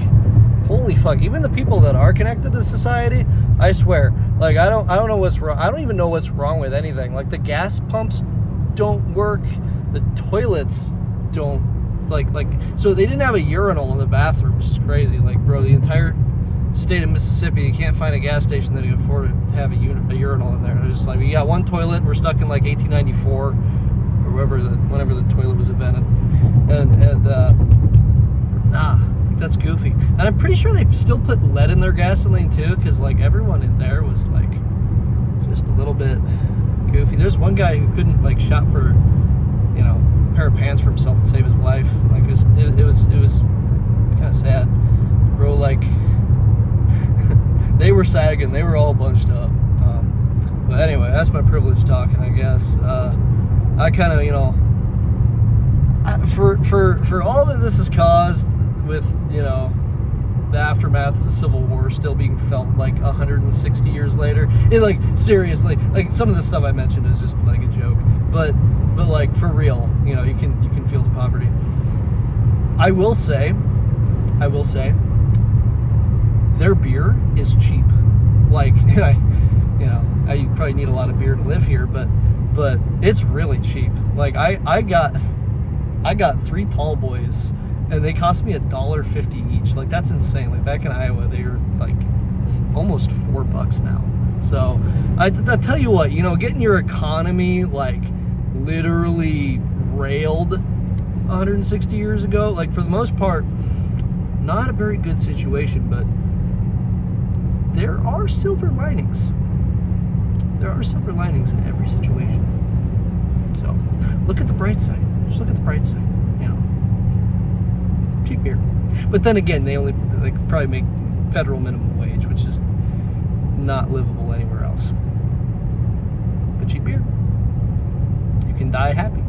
holy fuck, even the people that are connected to society, I swear, like, I don't know what's wrong. I don't even know what's wrong with anything. Like, the gas pumps don't work, the toilets don't, like so they didn't have a urinal in the bathroom, which is crazy. Like, bro, the entire state of Mississippi, you can't find a gas station that can afford to have a urinal in there. They're just like, we got one toilet, we're stuck in like 1894 or whenever the toilet was invented, and nah, that's goofy. And I'm pretty sure they still put lead in their gasoline too, because like everyone in there was like just a little bit goofy. There's one guy who couldn't like shop for, you know, a pair of pants for himself to save his life. Like, it was kind of sad, bro. Like, they were sagging, they were all bunched up. But anyway, that's my privilege talking, I guess. I kind of, you know, for all that this has caused with, you know, the aftermath of the Civil War still being felt like 160 years later. And like, seriously, like, some of the stuff I mentioned is just like a joke, but like, for real, you know, you can feel the poverty. I will say their beer is cheap. Like, I probably need a lot of beer to live here, but it's really cheap. Like, I got 3 tall boys, and they cost me $1.50 each. Like, that's insane. Like, back in Iowa, they were like almost $4 now. So I tell you what, you know, getting your economy like literally railed 160 years ago, like, for the most part, not a very good situation, but there are silver linings. There are silver linings in every situation. So look at the bright side. Just look at the bright side, you know. Cheap beer. But then again, they only probably make federal minimum wage, which is not livable anywhere else. But cheap beer. You can die happy.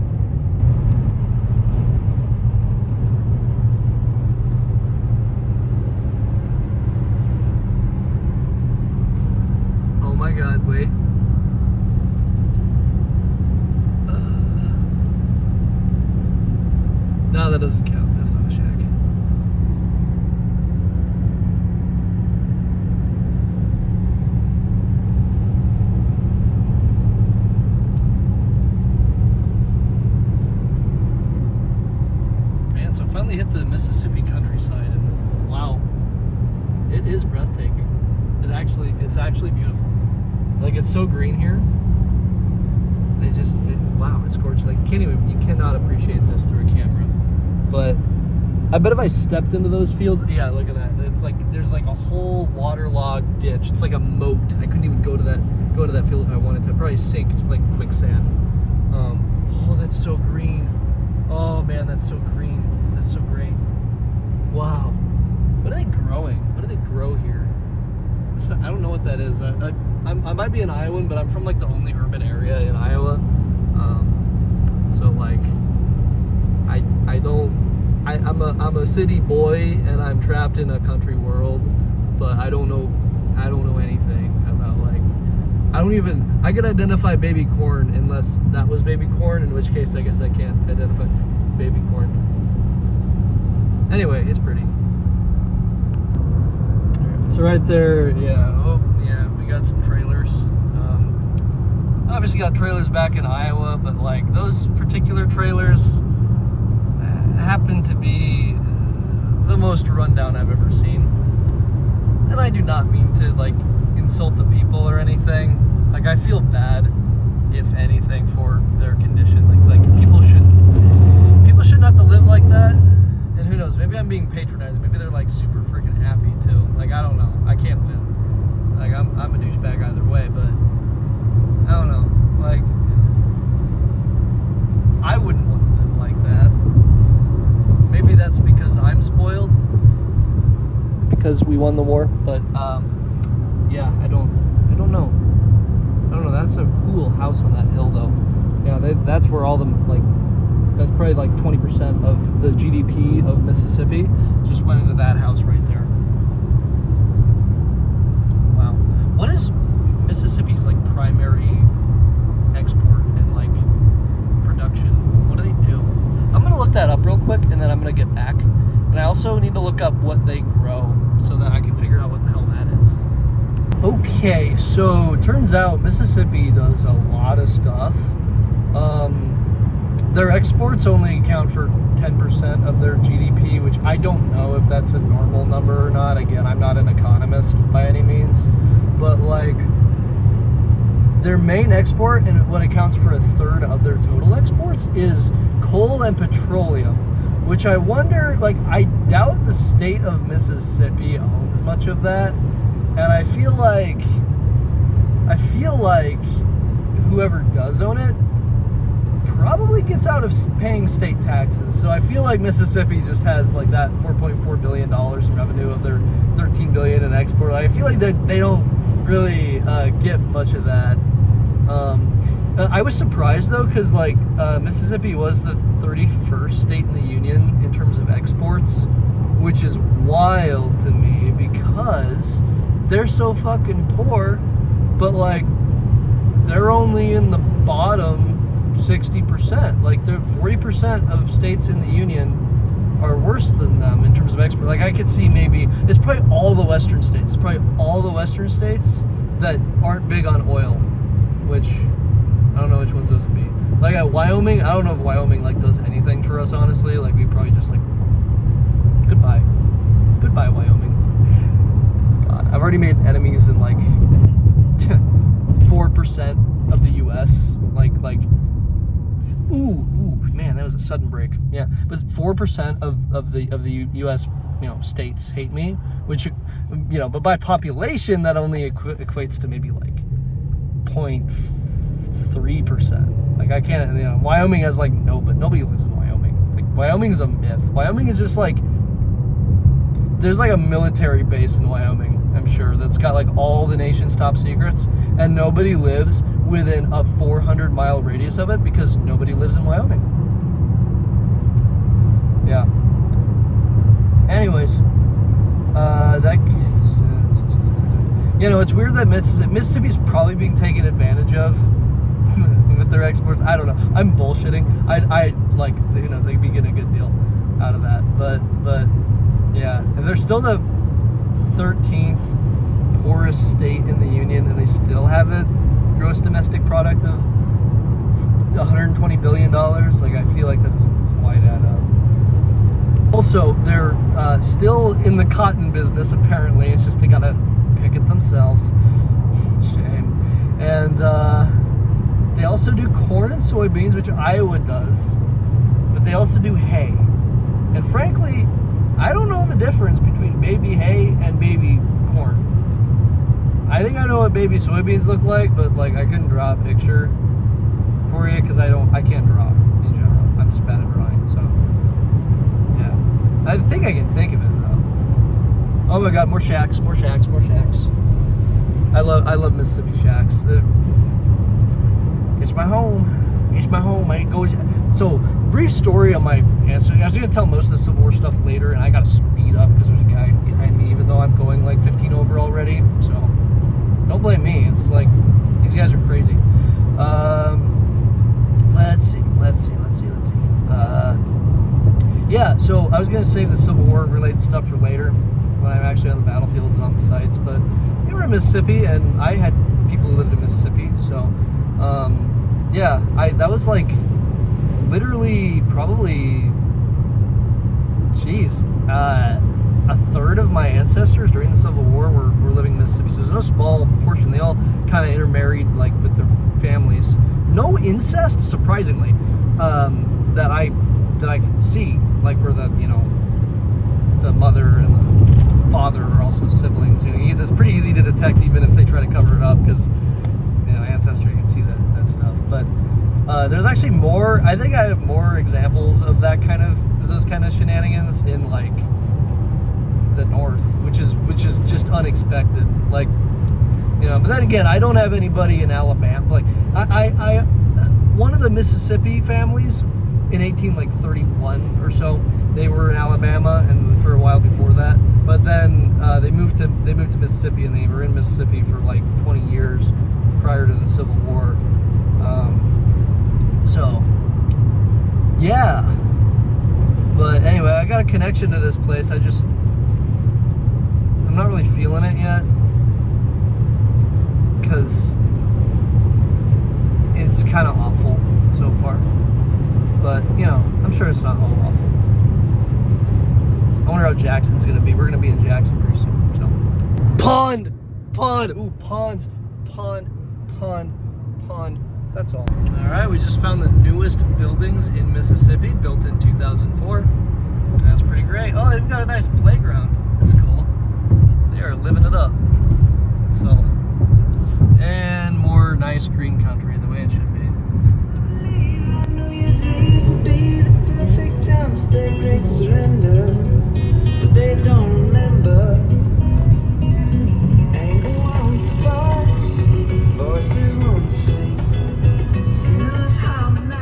Oh my God, wait. No, that doesn't count. That's not a shack. Man, so I finally hit the Mississippi countryside, and wow. actually beautiful. Like, it's so green here. Wow, it's gorgeous. Like, you cannot appreciate this through a camera. But I bet if I stepped into those fields, yeah, look at that. It's like there's like a whole waterlogged ditch. It's like a moat. I couldn't even go to that field if I wanted to. I'd probably sink. It's like quicksand. Oh, that's so green. Oh man, that's so green. That's so great. Wow. What are they growing? What do they grow here? I don't know what that is. I might be an Iowan, but I'm from like the only urban area in Iowa. So like, I'm a city boy and I'm trapped in a country world, but I don't know anything about like, I could identify baby corn unless that was baby corn, in which case I guess I can't identify baby corn. Anyway, it's pretty. So right there, yeah, oh yeah, we got some trailers. Obviously got trailers back in Iowa, but like those particular trailers happen to be the most rundown I've ever seen. And I do not mean to like insult the people or anything. Like, I feel bad, if anything, for their condition. Like people shouldn't have to live like that. And who knows, maybe I'm being patronized. Maybe they're like super freaking happy too. Like, I don't know. I can't win. Like, I'm a douchebag either way, but I don't know. Like, I wouldn't want to live like that. Maybe that's because I'm spoiled, because we won the war. But yeah, I don't know. That's a cool house on that hill, though. Yeah, that's where all the that's probably like 20% of the GDP of Mississippi just went into that house right there. Wow. What is Mississippi's like primary export and like production? What do they do? I'm gonna look that up real quick and then I'm gonna get back. And I also need to look up what they grow so that I can figure out what the hell that is. Okay, so it turns out Mississippi does a lot of stuff. Their exports only account for 10% of their GDP, which I don't know if that's a normal number or not. Again, I'm not an economist by any means, but like their main export, and what accounts for a third of their total exports, is coal and petroleum, which I wonder, like, I doubt the state of Mississippi owns much of that, and I feel like whoever does own it probably gets out of paying state taxes. So I feel like Mississippi just has like that $4.4 billion in revenue of their $13 billion in export. I feel like they don't really get much of that. I was surprised though, because like Mississippi was the 31st state in the union in terms of exports, which is wild to me because they're so fucking poor, but like they're only in the bottom 60%. Like, the 40% of states in the union are worse than them in terms of export. Like, I could see maybe it's probably all the western states. It's probably all the western states that aren't big on oil, which I don't know which ones those would be. Like at Wyoming, I don't know if Wyoming like does anything for us, honestly. Like, we probably just like goodbye Wyoming. God, I've already made enemies in like 4% of the U.S. Like. Ooh, man, that was a sudden break. Yeah, but 4% of the U.S. States hate me, which but by population that only equates to maybe like 0.3%. Like, I can't. Wyoming has like but nobody lives in Wyoming. Like, Wyoming's a myth. Wyoming is just like there's like a military base in Wyoming, I'm sure, that's got like all the nation's top secrets, and nobody lives within a 400-mile radius of it because nobody lives in Wyoming. Yeah. Anyways, it's weird that Mississippi's probably being taken advantage of with their exports. I don't know. I'm bullshitting. I like, who knows? They could be getting a good deal out of that. But yeah, if they're still the 13th poorest state in the union and they still have a gross domestic product of $120 billion, like, I feel like that doesn't quite add up. Also, they're still in the cotton business, apparently. It's just they gotta pick it themselves. also do corn and soybeans, which Iowa does, but they also do hay. And frankly, I don't know the difference between baby hay and baby corn. I think I know what baby soybeans look like, but like I couldn't draw a picture for you because I can't draw in general. I'm just bad at drawing, so yeah. I think I can think of it though. Oh my God, more shacks, more shacks, more shacks. I love Mississippi shacks. It's my home. It's my home. I go. So, brief story on my answer. I was gonna tell most of the Civil War stuff later, and I gotta speed up because there's a guy behind me, even though I'm going like 15 over already. So, don't blame me. It's like these guys are crazy. Let's see. Yeah. So I was gonna save the Civil War related stuff for later when I'm actually on the battlefields and on the sites, but we were in Mississippi, and I had people who lived in Mississippi, so. Yeah, that was like literally probably, a third of my ancestors during the Civil War were living in Mississippi. So there's no small portion. They all kind of intermarried like with their families. No incest, surprisingly, that I could see, like where the the mother and the father are also siblings. It's pretty easy to detect even if they try to cover it up because ancestry, you can see that stuff. But there's actually more. I think I have more examples of those kind of shenanigans in like the North, which is just unexpected. Like, but then again, I don't have anybody in Alabama. Like, I one of the Mississippi families in 1831 or so, they were in Alabama and for a while before that. But then they moved to Mississippi, and they were in Mississippi for like 20 years prior to the Civil War. So yeah, but anyway, I got a connection to this place. I'm not really feeling it yet because it's kind of awful so far, but I'm sure it's not all awful. I wonder how Jackson's gonna be. We're gonna be in Jackson pretty soon, so. Pond, ooh, ponds, pond. That's all. All right, we just found the newest buildings in Mississippi, built in 2004. That's pretty great. Oh, they've got a nice playground. That's cool. They are living it up. That's solid. And more nice green country, the way it should be. New Year's Eve will be the perfect time for their great surrender, but they don't remember. Anger wants a voice, voices won't sing, sinners harmonize.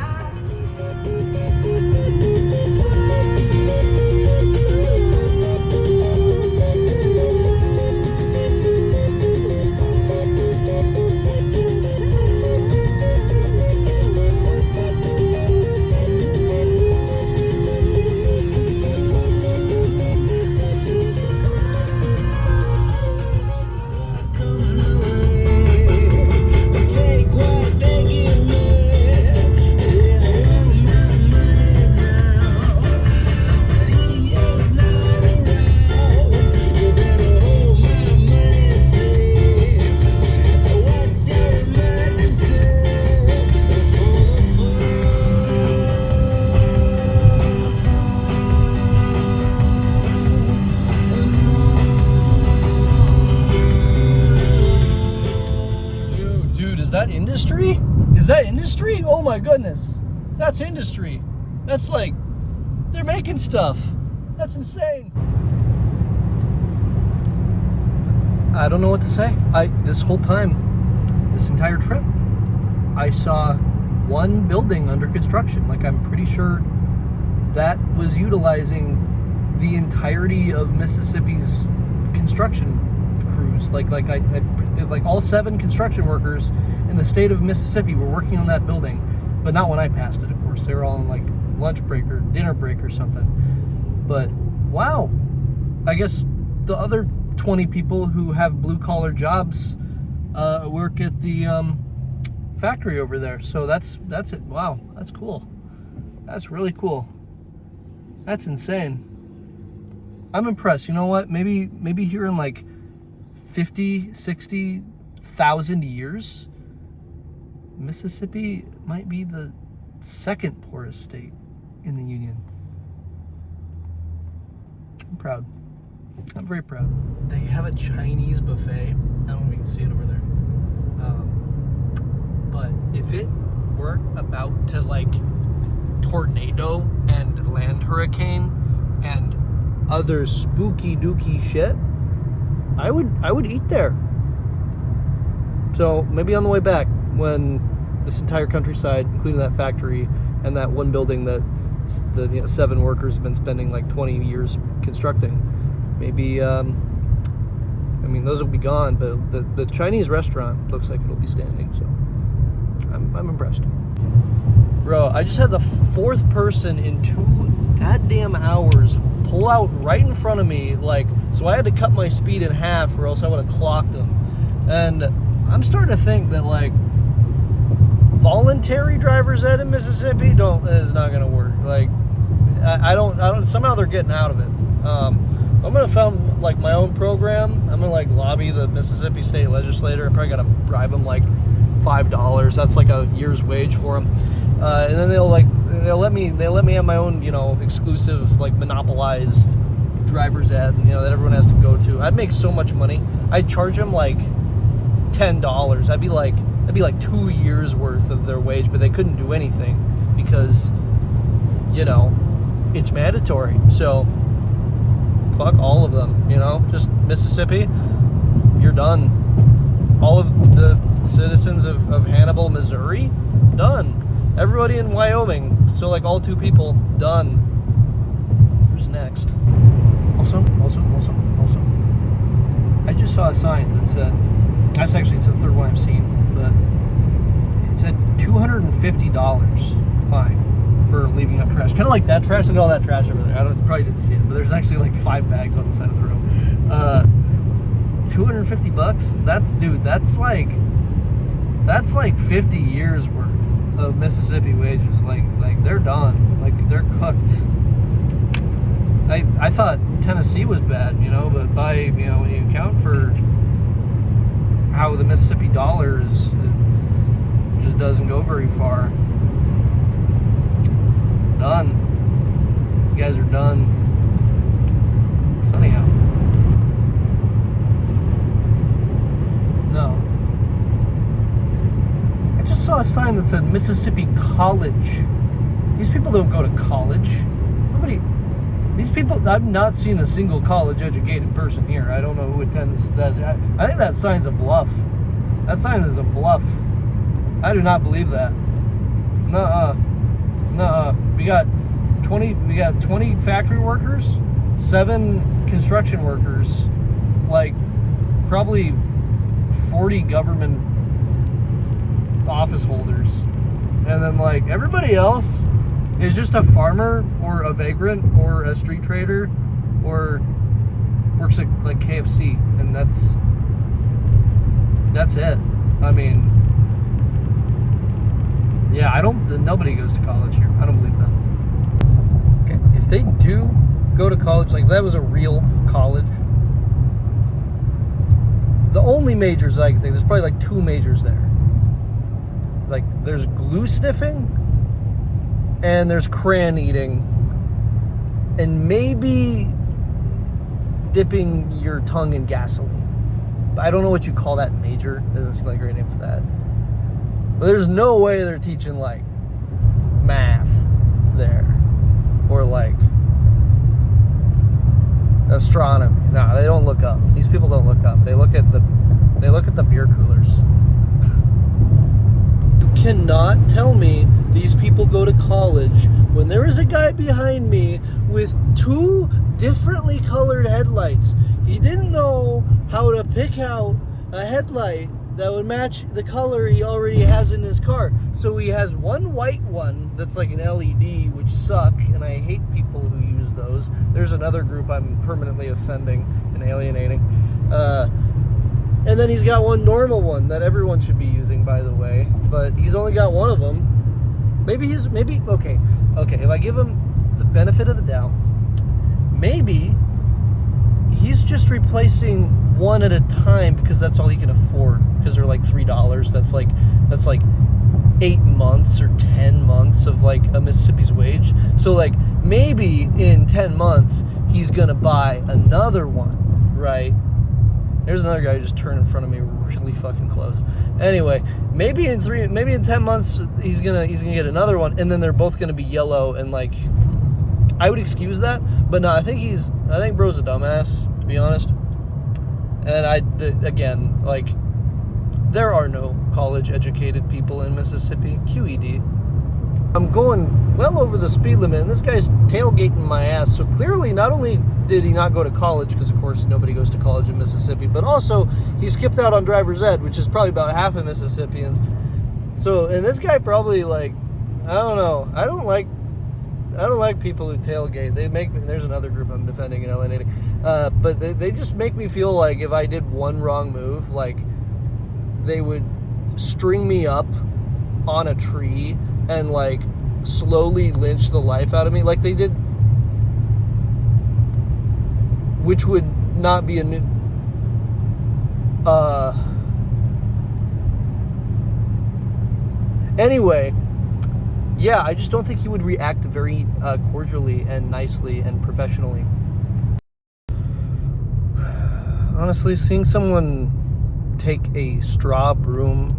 Industry? Is that industry? Oh my goodness. That's industry. That's like, they're making stuff. That's insane. I don't know what to say. This whole time, this entire trip, I saw one building under construction. Like, I'm pretty sure that was utilizing the entirety of Mississippi's construction crews. Like all 7 construction workers in the state of Mississippi were working on that building, but not when I passed it, of course. They were all on like lunch break or dinner break or something. But wow, I guess the other 20 people who have blue collar jobs work at the factory over there. So that's it. Wow, that's cool. That's really cool. That's insane. I'm impressed. You know what? Maybe here in like 50, 60,000 years, Mississippi might be the second poorest state in the union. I'm proud. I'm very proud. They have a Chinese buffet. I don't know if you can see it over there. But if it weren't about to like tornado and land hurricane and other spooky dooky shit, I would eat there. So maybe on the way back, when this entire countryside, including that factory and that one building that the 7 workers have been spending like 20 years constructing, maybe I mean those will be gone, but the Chinese restaurant looks like it'll be standing. So I'm impressed. Bro, I just had the 4th person in 2 goddamn hours pull out right in front of me, like, so I had to cut my speed in half or else I would have clocked them. And I'm starting to think that like voluntary driver's ed in Mississippi is not gonna work. Like I don't somehow they're getting out of it. I'm gonna found like my own program. I'm gonna like lobby the Mississippi State Legislature. I'm probably gonna bribe them like $5. That's like a year's wage for them. And then they'll let me have my own, you know, exclusive like monopolized driver's ed, you know, that everyone has to go to. I'd make so much money. I'd charge them like $10. That'd be like 2 years worth of their wage, but they couldn't do anything because, you know, it's mandatory. So fuck all of them, you know, just Mississippi, you're done. All of the citizens of Hannibal, Missouri, done. Everybody in Wyoming, so like all 2 people, done. Who's next? Also, I just saw a sign that said, it's the 3rd one I've seen, but it said $250 fine for leaving out trash. Kind of like that trash. Look at all that trash over there. Probably didn't see it, but there's actually like 5 bags on the side of the road. $250? That's like 50 years worth of Mississippi wages. Like they're done. Like they're cooked. I thought Tennessee was bad, you know, but when you account for how the Mississippi dollar is, it just doesn't go very far. Done. These guys are done. Sunny out. No. I just saw a sign that said Mississippi College. These people don't go to college. These people, I've not seen a single college-educated person here. I don't know who attends that. I think that sign's a bluff. That sign is a bluff. I do not believe that. Nuh-uh. We got 20 factory workers, 7 construction workers, like probably 40 government office holders, and then like everybody else is just a farmer or a vagrant or a street trader or works at like KFC, and that's it. I mean, yeah, nobody goes to college here. I don't believe that. Okay, if they do go to college, like if that was a real college, the only majors I can think, there's probably like 2 majors there. Like there's glue sniffing and there's crayon eating and maybe dipping your tongue in gasoline. But I don't know what you call that major. Doesn't seem like a great name for that. But there's no way they're teaching like math there or like astronomy. No, they don't look up. These people don't look up. They look at the beer coolers. You cannot tell me these people go to college when there is a guy behind me with 2 differently colored headlights. He didn't know how to pick out a headlight that would match the color he already has in his car. So he has one white one that's like an LED, which suck, and I hate people who use those. There's another group I'm permanently offending and alienating. And then he's got one normal one that everyone should be using, by the way, but he's only got one of them. Okay, if I give him the benefit of the doubt, maybe he's just replacing one at a time because that's all he can afford, because they're like $3. That's like 8 months or 10 months of like a Mississippi's wage. So like maybe in 10 months he's gonna buy another one, right? There's another guy who just turned in front of me really fucking close. Anyway, maybe in 10 months he's gonna get another one, and then they're both gonna be yellow, and like I would excuse that, but no, I think bro's a dumbass, to be honest. And again, like, there are no college educated people in Mississippi. QED. I'm going well over the speed limit, and this guy's tailgating my ass. So clearly, not only did he not go to college, because of course nobody goes to college in Mississippi, but also he skipped out on driver's ed, which is probably about half of Mississippians. So, and this guy probably, like, I don't know. I don't like people who tailgate. They make me, there's another group I'm defending in LA Native, but they just make me feel like if I did one wrong move, like they would string me up on a tree and like slowly lynch the life out of me, like they did, which would not be a new. Anyway. Yeah, I just don't think he would react very cordially and nicely and professionally. Honestly, seeing someone take a straw broom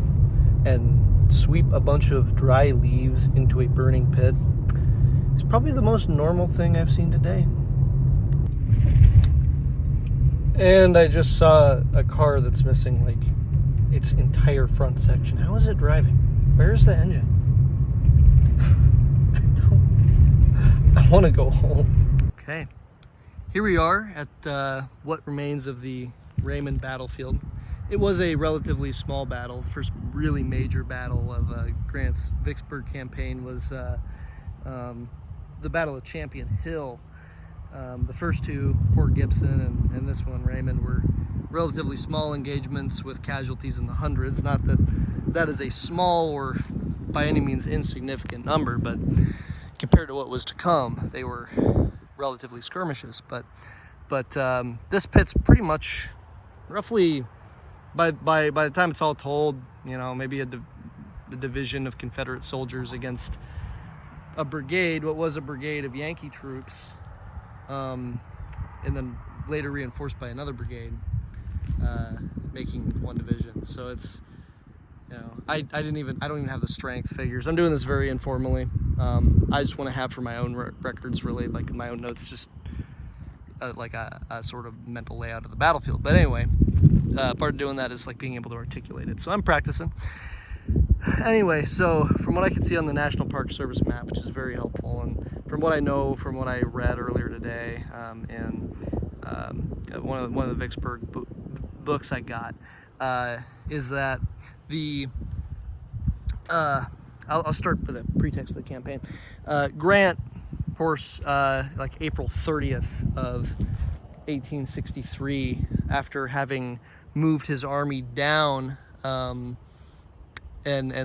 and sweep a bunch of dry leaves into a burning pit is probably the most normal thing I've seen today. And I just saw a car that's missing, like, its entire front section. How is it driving? Where's the engine? I want to go home. Okay, here we are at what remains of the Raymond battlefield. It was a relatively small battle. The first really major battle of Grant's Vicksburg campaign was the Battle of Champion Hill. The first two, Port Gibson and this one, Raymond, were relatively small engagements with casualties in the hundreds. Not that that is a small or by any means insignificant number, but compared to what was to come, they were relatively skirmishes. But this pit's pretty much roughly, by the time it's all told, you know, maybe a division of Confederate soldiers against a brigade, what was a brigade of Yankee troops, and then later reinforced by another brigade, making one division. So it's, you know, I don't even have the strength figures. I'm doing this very informally. I just want to have for my own records, really, like my own notes, just like a sort of mental layout of the battlefield. But anyway, part of doing that is like being able to articulate it. So I'm practicing. Anyway, so from what I can see on the National Park Service map, which is very helpful, and from what I know, from what I read earlier today, in one of the Vicksburg books I got, is that the I'll start with a pretext of the campaign. Grant, of course, like April 30th of 1863, after having moved his army down and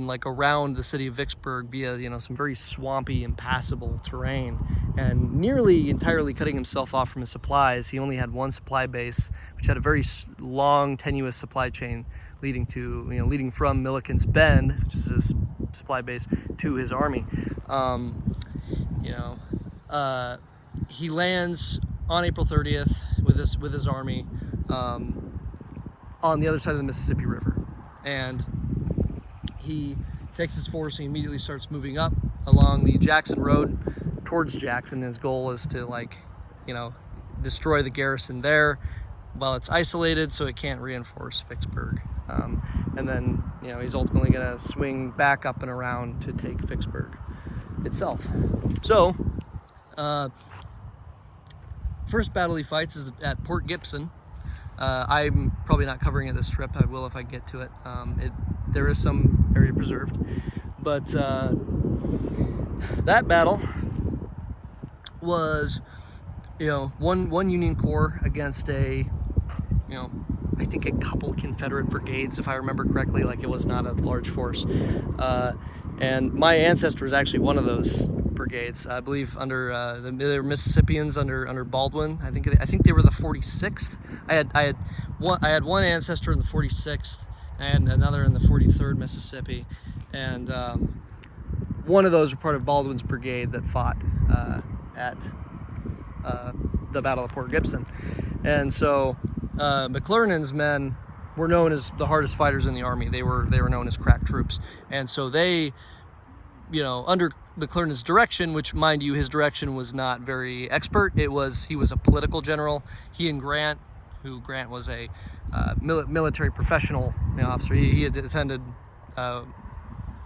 like around the city of Vicksburg via, you know, some very swampy, impassable terrain, and nearly entirely cutting himself off from his supplies. He only had one supply base, which had a very long, tenuous supply chain leading from Milliken's Bend, which is his supply base, to his army. He lands on April 30th with his army on the other side of the Mississippi River, and he takes his force and immediately starts moving up along the Jackson Road towards Jackson. His goal is to, like, you know, destroy the garrison there while it's isolated so it can't reinforce Vicksburg. And then, you know, he's ultimately going to swing back up and around to take Vicksburg itself. So, first battle he fights is at Port Gibson. I'm probably not covering it this trip. I will if I get to it. There is some area preserved. But that battle was, you know, one Union Corps against I think a couple Confederate brigades, if I remember correctly. Like, it was not a large force. And my ancestor was actually one of those brigades. I believe under they were Mississippians under Baldwin. I think they were the 46th. I had one ancestor in the 46th and another in the 43rd Mississippi. And one of those were part of Baldwin's brigade that fought at the Battle of Port Gibson. And so McClernand's men were known as the hardest fighters in the Army. They were known as crack troops. And so they, you know, under McClernand's direction, which, mind you, his direction was not very expert. He was a political general. He and Grant, who Grant was a military professional, you know, officer. He had attended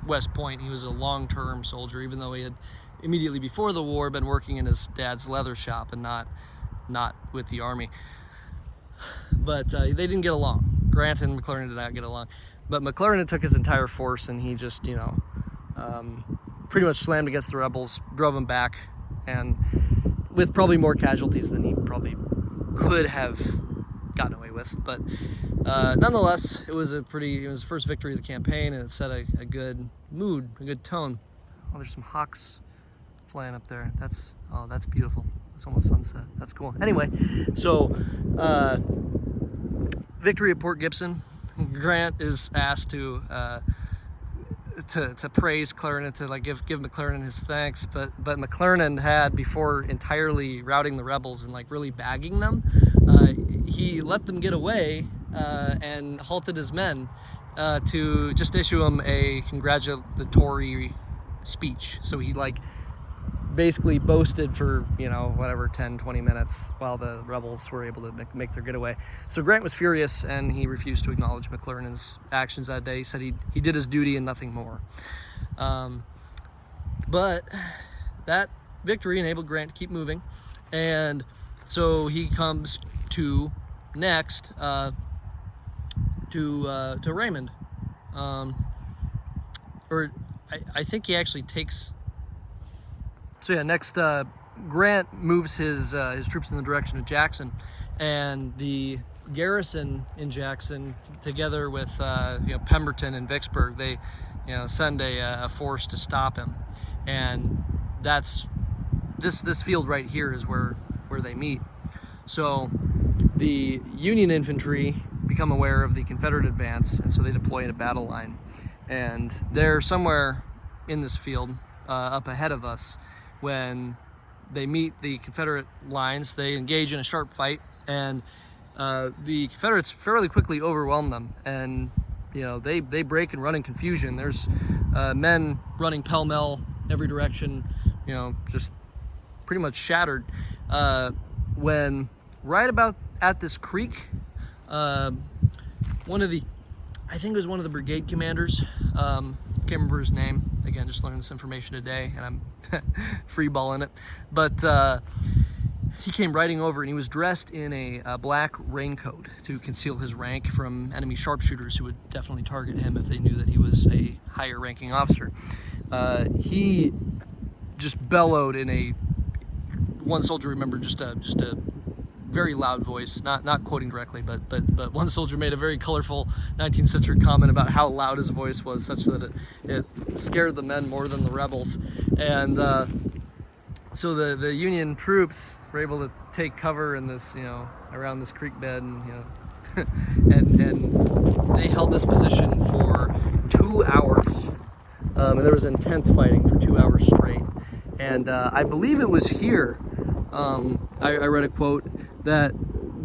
West Point. He was a long-term soldier, even though he had immediately before the war been working in his dad's leather shop and not with the Army. But they didn't get along. Grant and McClernand did not get along. But McClernand took his entire force and he just, you know, pretty much slammed against the rebels, drove them back, and with probably more casualties than he probably could have gotten away with. But nonetheless, it was the first victory of the campaign, and it set a good mood, a good tone. Oh, there's some hawks flying up there. That's beautiful. It's almost sunset. That's cool. Anyway, so victory at Port Gibson. Grant is asked to praise McClernand, to like give McClernand his thanks, but McClernand had, before entirely routing the rebels and like really bagging them, he let them get away and halted his men to just issue them a congratulatory speech. So he like basically boasted for, you know, whatever, 10-20 minutes while the rebels were able to make their getaway. So Grant was furious, and he refused to acknowledge McClernand's actions that day. He said he did his duty and nothing more. But that victory enabled Grant to keep moving, and so he comes to next to Raymond, or I think he actually takes. So yeah, next Grant moves his troops in the direction of Jackson, and the garrison in Jackson, together with you know, Pemberton and Vicksburg, they, you know, send a force to stop him, and that's this field right here is where they meet. So the Union infantry become aware of the Confederate advance, and so they deploy in a battle line, and they're somewhere in this field up ahead of us. When they meet the Confederate lines, they engage in a sharp fight, and the Confederates fairly quickly overwhelm them, and you know, they break and run in confusion. There's men running pell-mell every direction, you know, just pretty much shattered. When right about at this creek, I think it was one of the brigade commanders, can't remember his name, again, just learning this information today, and I'm freeballing it, but he came riding over, and he was dressed in a black raincoat to conceal his rank from enemy sharpshooters who would definitely target him if they knew that he was a higher ranking officer. He just bellowed in one soldier remembered just a very loud voice, not quoting directly, but one soldier made a very colorful 19th century comment about how loud his voice was, such that it scared the men more than the rebels. And so the Union troops were able to take cover in this, you know, around this creek bed, and, you know, and they held this position for 2 hours, and there was intense fighting for 2 hours straight. And I believe it was here, I read a quote that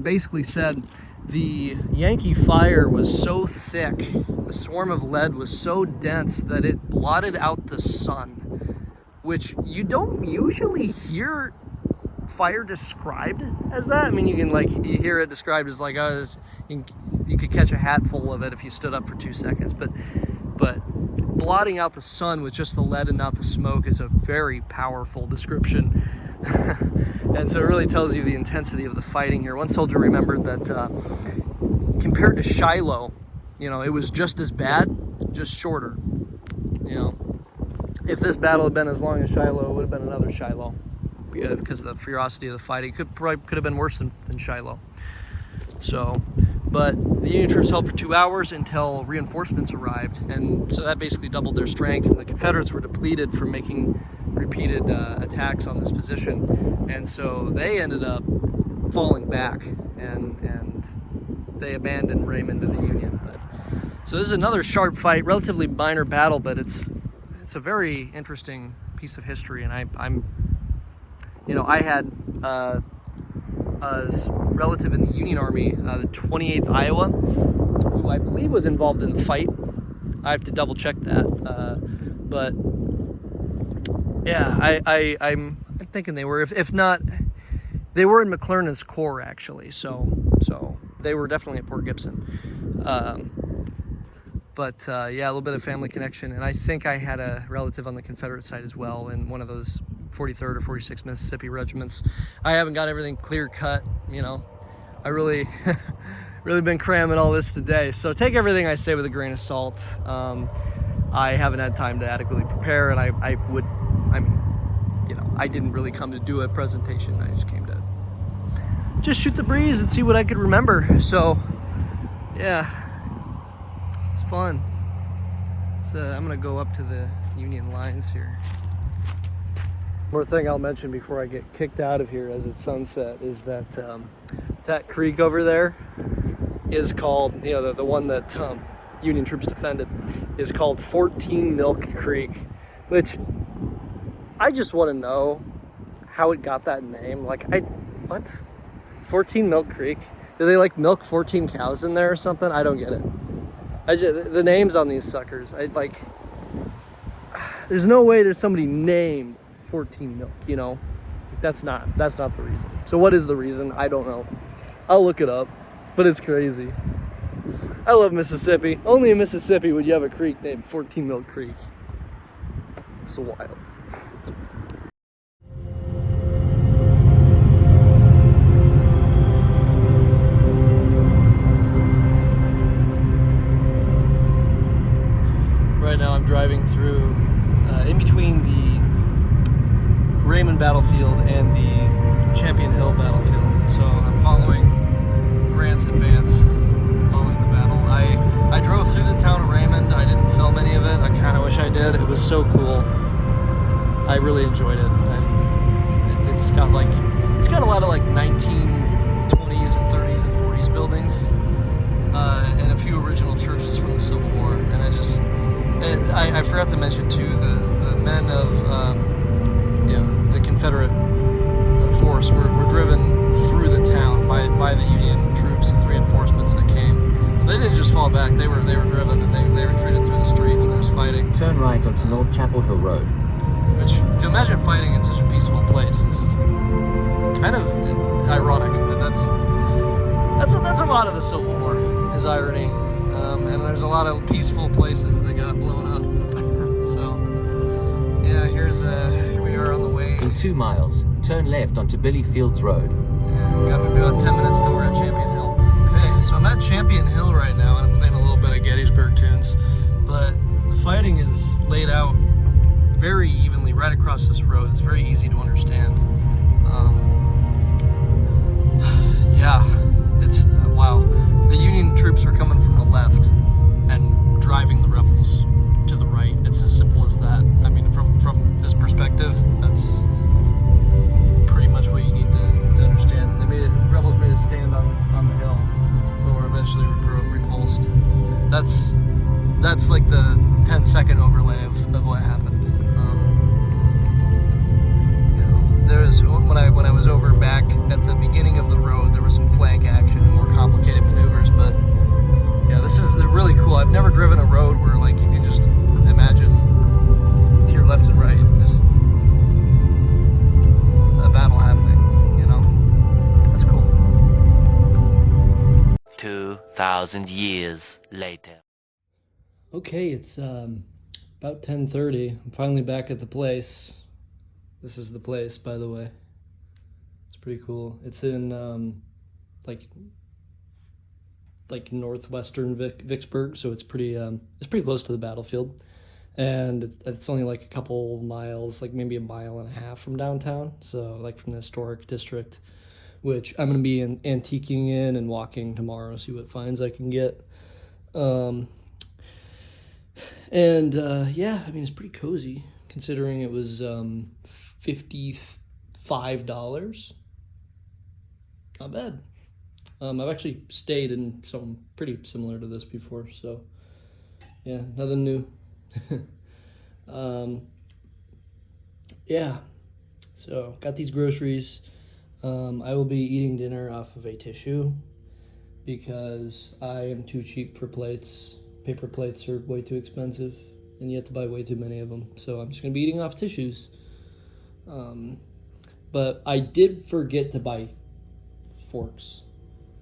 basically said the Yankee fire was so thick, the swarm of lead was so dense that it blotted out the sun, which you don't usually hear fire described as that. I mean, you hear it described as like, oh, you could catch a hatful of it if you stood up for 2 seconds, but blotting out the sun with just the lead and not the smoke is a very powerful description. And so it really tells you the intensity of the fighting here. One soldier remembered that compared to Shiloh, you know, it was just as bad, just shorter. You know, if this battle had been as long as Shiloh, it would have been another Shiloh, because of the ferocity of the fighting. It could have been worse than Shiloh. So, but the Union troops held for 2 hours until reinforcements arrived, and so that basically doubled their strength, and the Confederates were depleted from making repeated attacks on this position, and so they ended up falling back, and they abandoned Raymond to the Union. But So this is another sharp fight, relatively minor battle, but it's a very interesting piece of history. And I'm you know, I had a relative in the Union Army, the 28th Iowa, who I believe was involved in the fight. I have to double check that, but yeah, I'm thinking they were. If not, they were in McClernand's Corps actually. So they were definitely at Port Gibson. But yeah, a little bit of family connection, and I think I had a relative on the Confederate side as well in one of those 43rd or 46th Mississippi regiments. I haven't got everything clear cut, you know. I really been cramming all this today, so take everything I say with a grain of salt. I haven't had time to adequately prepare, and I mean, you know, I didn't really come to do a presentation. I just came to just shoot the breeze and see what I could remember. So yeah, it's fun. So I'm gonna go up to the Union lines here. More thing I'll mention before I get kicked out of here as it's sunset is that that creek over there is called, you know, the one that Union troops defended is called 14 Milk Creek, which I just want to know how it got that name. Like, what? 14 Milk Creek? Do they like milk 14 cows in there or something? I don't get it. The names on these suckers, there's no way there's somebody named 14 Milk, you know. That's not the reason. So what is the reason? I don't know. I'll look it up, but it's crazy. I love Mississippi. Only in Mississippi would you have a creek named 14 Milk Creek. It's so wild. Right now I'm driving through in between the Raymond battlefield and the Champion Hill battlefield. So I'm following Grant's advance, following the battle. I drove through the town of Raymond. I didn't film any of it. I kind of wish I did. It was so cool. I really enjoyed it. It's got a lot of like 1920s and 30s and 40s buildings, and a few original churches from the Civil War. And I forgot to mention too the men of you know, the Confederate force were driven through the town by the Union troops and the reinforcements that came. So they didn't just fall back; they were driven, and they retreated through the streets. And there was fighting. Turn right onto North Chapel Hill Road. Which, to imagine fighting in such a peaceful place is kind of ironic. But that's a lot of the Civil War is irony, and there's a lot of peaceful places that got blown up. So yeah, here we are on the way. In 2 miles, turn left onto Billy Fields Road. Yeah, got maybe about 10 minutes till we're at Champion Hill. Okay, so I'm at Champion Hill right now, and I'm playing a little bit of Gettysburg tunes, but the fighting is laid out very evenly right across this road. It's very easy to understand. Yeah, it's wow. The Union troops are coming from the left and driving the rebels to the right. It's as simple as that. I mean, from this perspective, that's pretty much what you need to understand. Rebels made a stand on the hill, but were eventually repulsed. That's like the 10-second overlay of what happened. You know, there was when I was over back at the beginning of the road, there was some flank action and more complicated maneuvers, but yeah, this is really cool. I've never driven a road where like you can just imagine to your left and right, just a battle happening, you know? That's cool. 2,000 years later. Okay, it's about 10:30. I'm finally back at the place. This is the place, by the way. It's pretty cool. It's in like northwestern Vicksburg, so it's pretty close to the battlefield, and it's only like a couple miles, like maybe a mile and a half from downtown. So like from the historic district, which I'm gonna be antiquing in and walking tomorrow, see what finds I can get. Yeah, I mean, it's pretty cozy considering it was $55. Not bad. I've actually stayed in something pretty similar to this before, so Yeah, nothing new. Yeah, so got these groceries. I will be eating dinner off of a tissue because I am too cheap for plates. Paper plates are way too expensive, and you have to buy way too many of them. So I'm just gonna be eating off tissues. But I did forget to buy forks,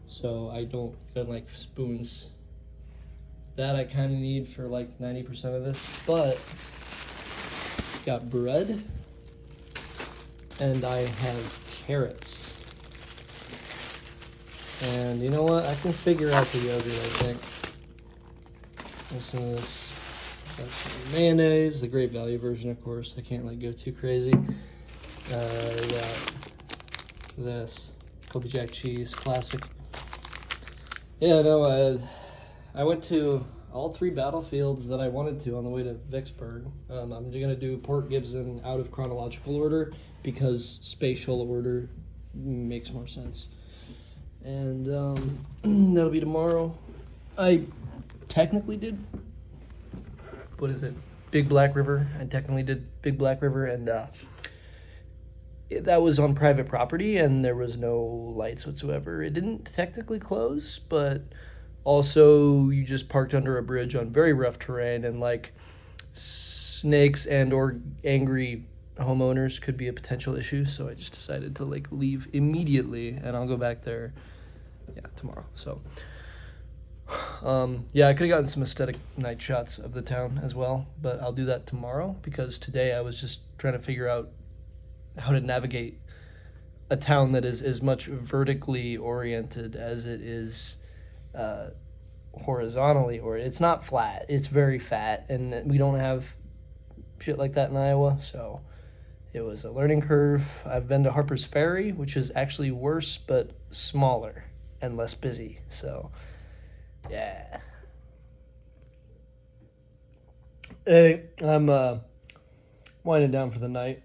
so I don't get like spoons. That I kind of need for like 90% of this, but got bread and I have carrots. And you know what? I can figure out the yogurt, I think. There's some of this. Got some mayonnaise, the Great Value version, of course. I can't like go too crazy. We got this Kobe Jack cheese, classic. Yeah, no, I went to all 3 battlefields that I wanted to on the way to Vicksburg. I'm gonna do Port Gibson out of chronological order because spatial order makes more sense. And that'll be tomorrow. I technically did, what is it? Big Black River. I technically did Big Black River, and that was on private property, and there was no lights whatsoever. It didn't technically close, but also you just parked under a bridge on very rough terrain, and like snakes and or angry homeowners could be a potential issue. So I just decided to like leave immediately, and I'll go back there, tomorrow. So I could have gotten some aesthetic night shots of the town as well, but I'll do that tomorrow because today I was just trying to figure out how to navigate a town that is as much vertically oriented as it is horizontally, or it's not flat, it's very fat, and we don't have shit like that in Iowa, so it was a learning curve. I've been to Harper's Ferry, which is actually worse but smaller and less busy, so yeah. Hey, I'm winding down for the night,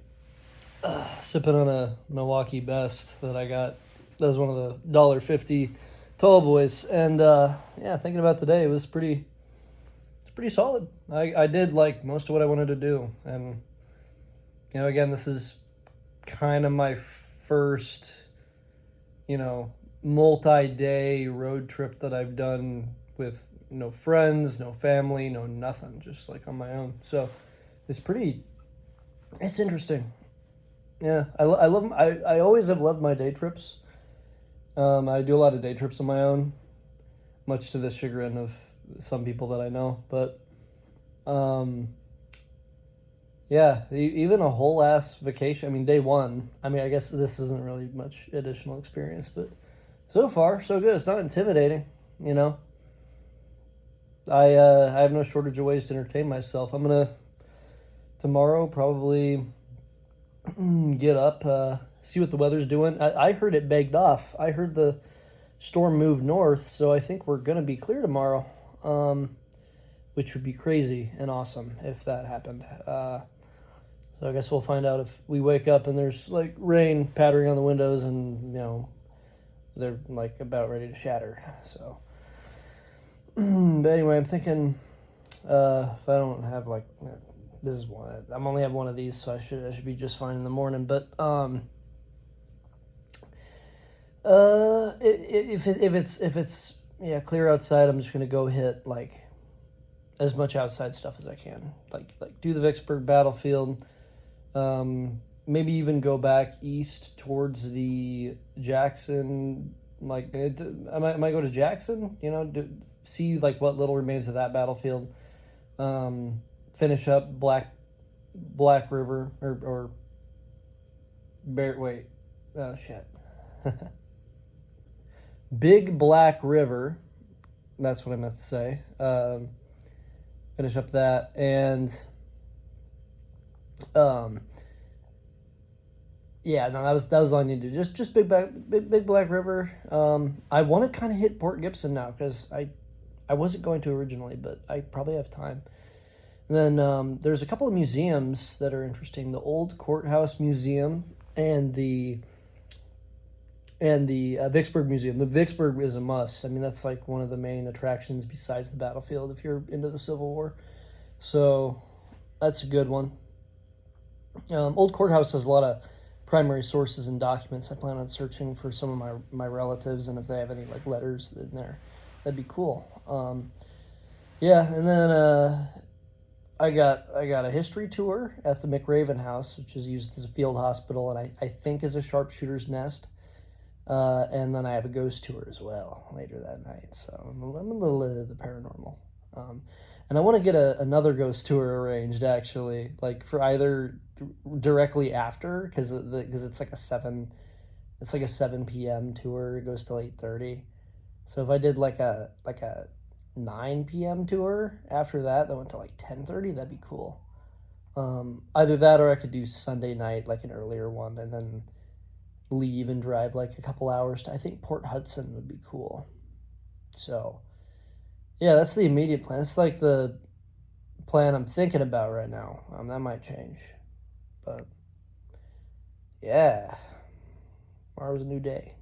sipping on a Milwaukee Best that I got. That was one of the $1.50 tall boys, and thinking about today, it's pretty solid. I did like most of what I wanted to do, and again, this is kind of my first multi-day road trip that I've done with no friends, no family, no nothing, just like on my own. So it's interesting. Yeah, I love them. I always have loved my day trips. I do a lot of day trips on my own, much to the chagrin of some people that I know. But, even a whole ass vacation. I mean, day one. I mean, I guess this isn't really much additional experience, but so far, so good. It's not intimidating, I have no shortage of ways to entertain myself. I'm gonna tomorrow probably get up, see what the weather's doing. I heard it begged off. I heard the storm moved north, so I think we're going to be clear tomorrow, which would be crazy and awesome if that happened. So I guess we'll find out if we wake up and there's like rain pattering on the windows and, they're like about ready to shatter. So, but anyway, I'm thinking if I don't have like... This is one. I'm only have one of these, so I should be just fine in the morning. But if it's clear outside, I'm just gonna go hit like as much outside stuff as I can. Like do the Vicksburg battlefield. Maybe even go back east towards the Jackson. Like I might go to Jackson. See like what little remains of that battlefield. Finish up Black River or Big Black River. That's what I meant to say. Finish up that, and that was all I needed to do. Just Big Black River. I want to kind of hit Port Gibson now because I wasn't going to originally, but I probably have time. And then there's a couple of museums that are interesting. The Old Courthouse Museum and the and the Vicksburg Museum. The Vicksburg is a must. I mean, that's like one of the main attractions besides the battlefield if you're into the Civil War. So that's a good one. Old Courthouse has a lot of primary sources and documents. I plan on searching for some of my relatives, and if they have any like letters in there, that'd be cool. Yeah, and then I got a history tour at the McRaven House, which is used as a field hospital, and I think is a sharpshooter's nest. And then I have a ghost tour as well later that night. So I'm a little into the paranormal. And I want to get another ghost tour arranged, actually, like for either directly after, because it's like a 7 p.m. tour. It goes till 8:30. So if I did like a 9 p.m. tour after that went to like 10:30, that'd be cool. Either that or I could do Sunday night, like an earlier one, and then leave and drive like a couple hours to, I think, Port Hudson would be cool. So yeah, that's the immediate plan. It's like the plan I'm thinking about right now. That might change, but yeah, tomorrow's a new day.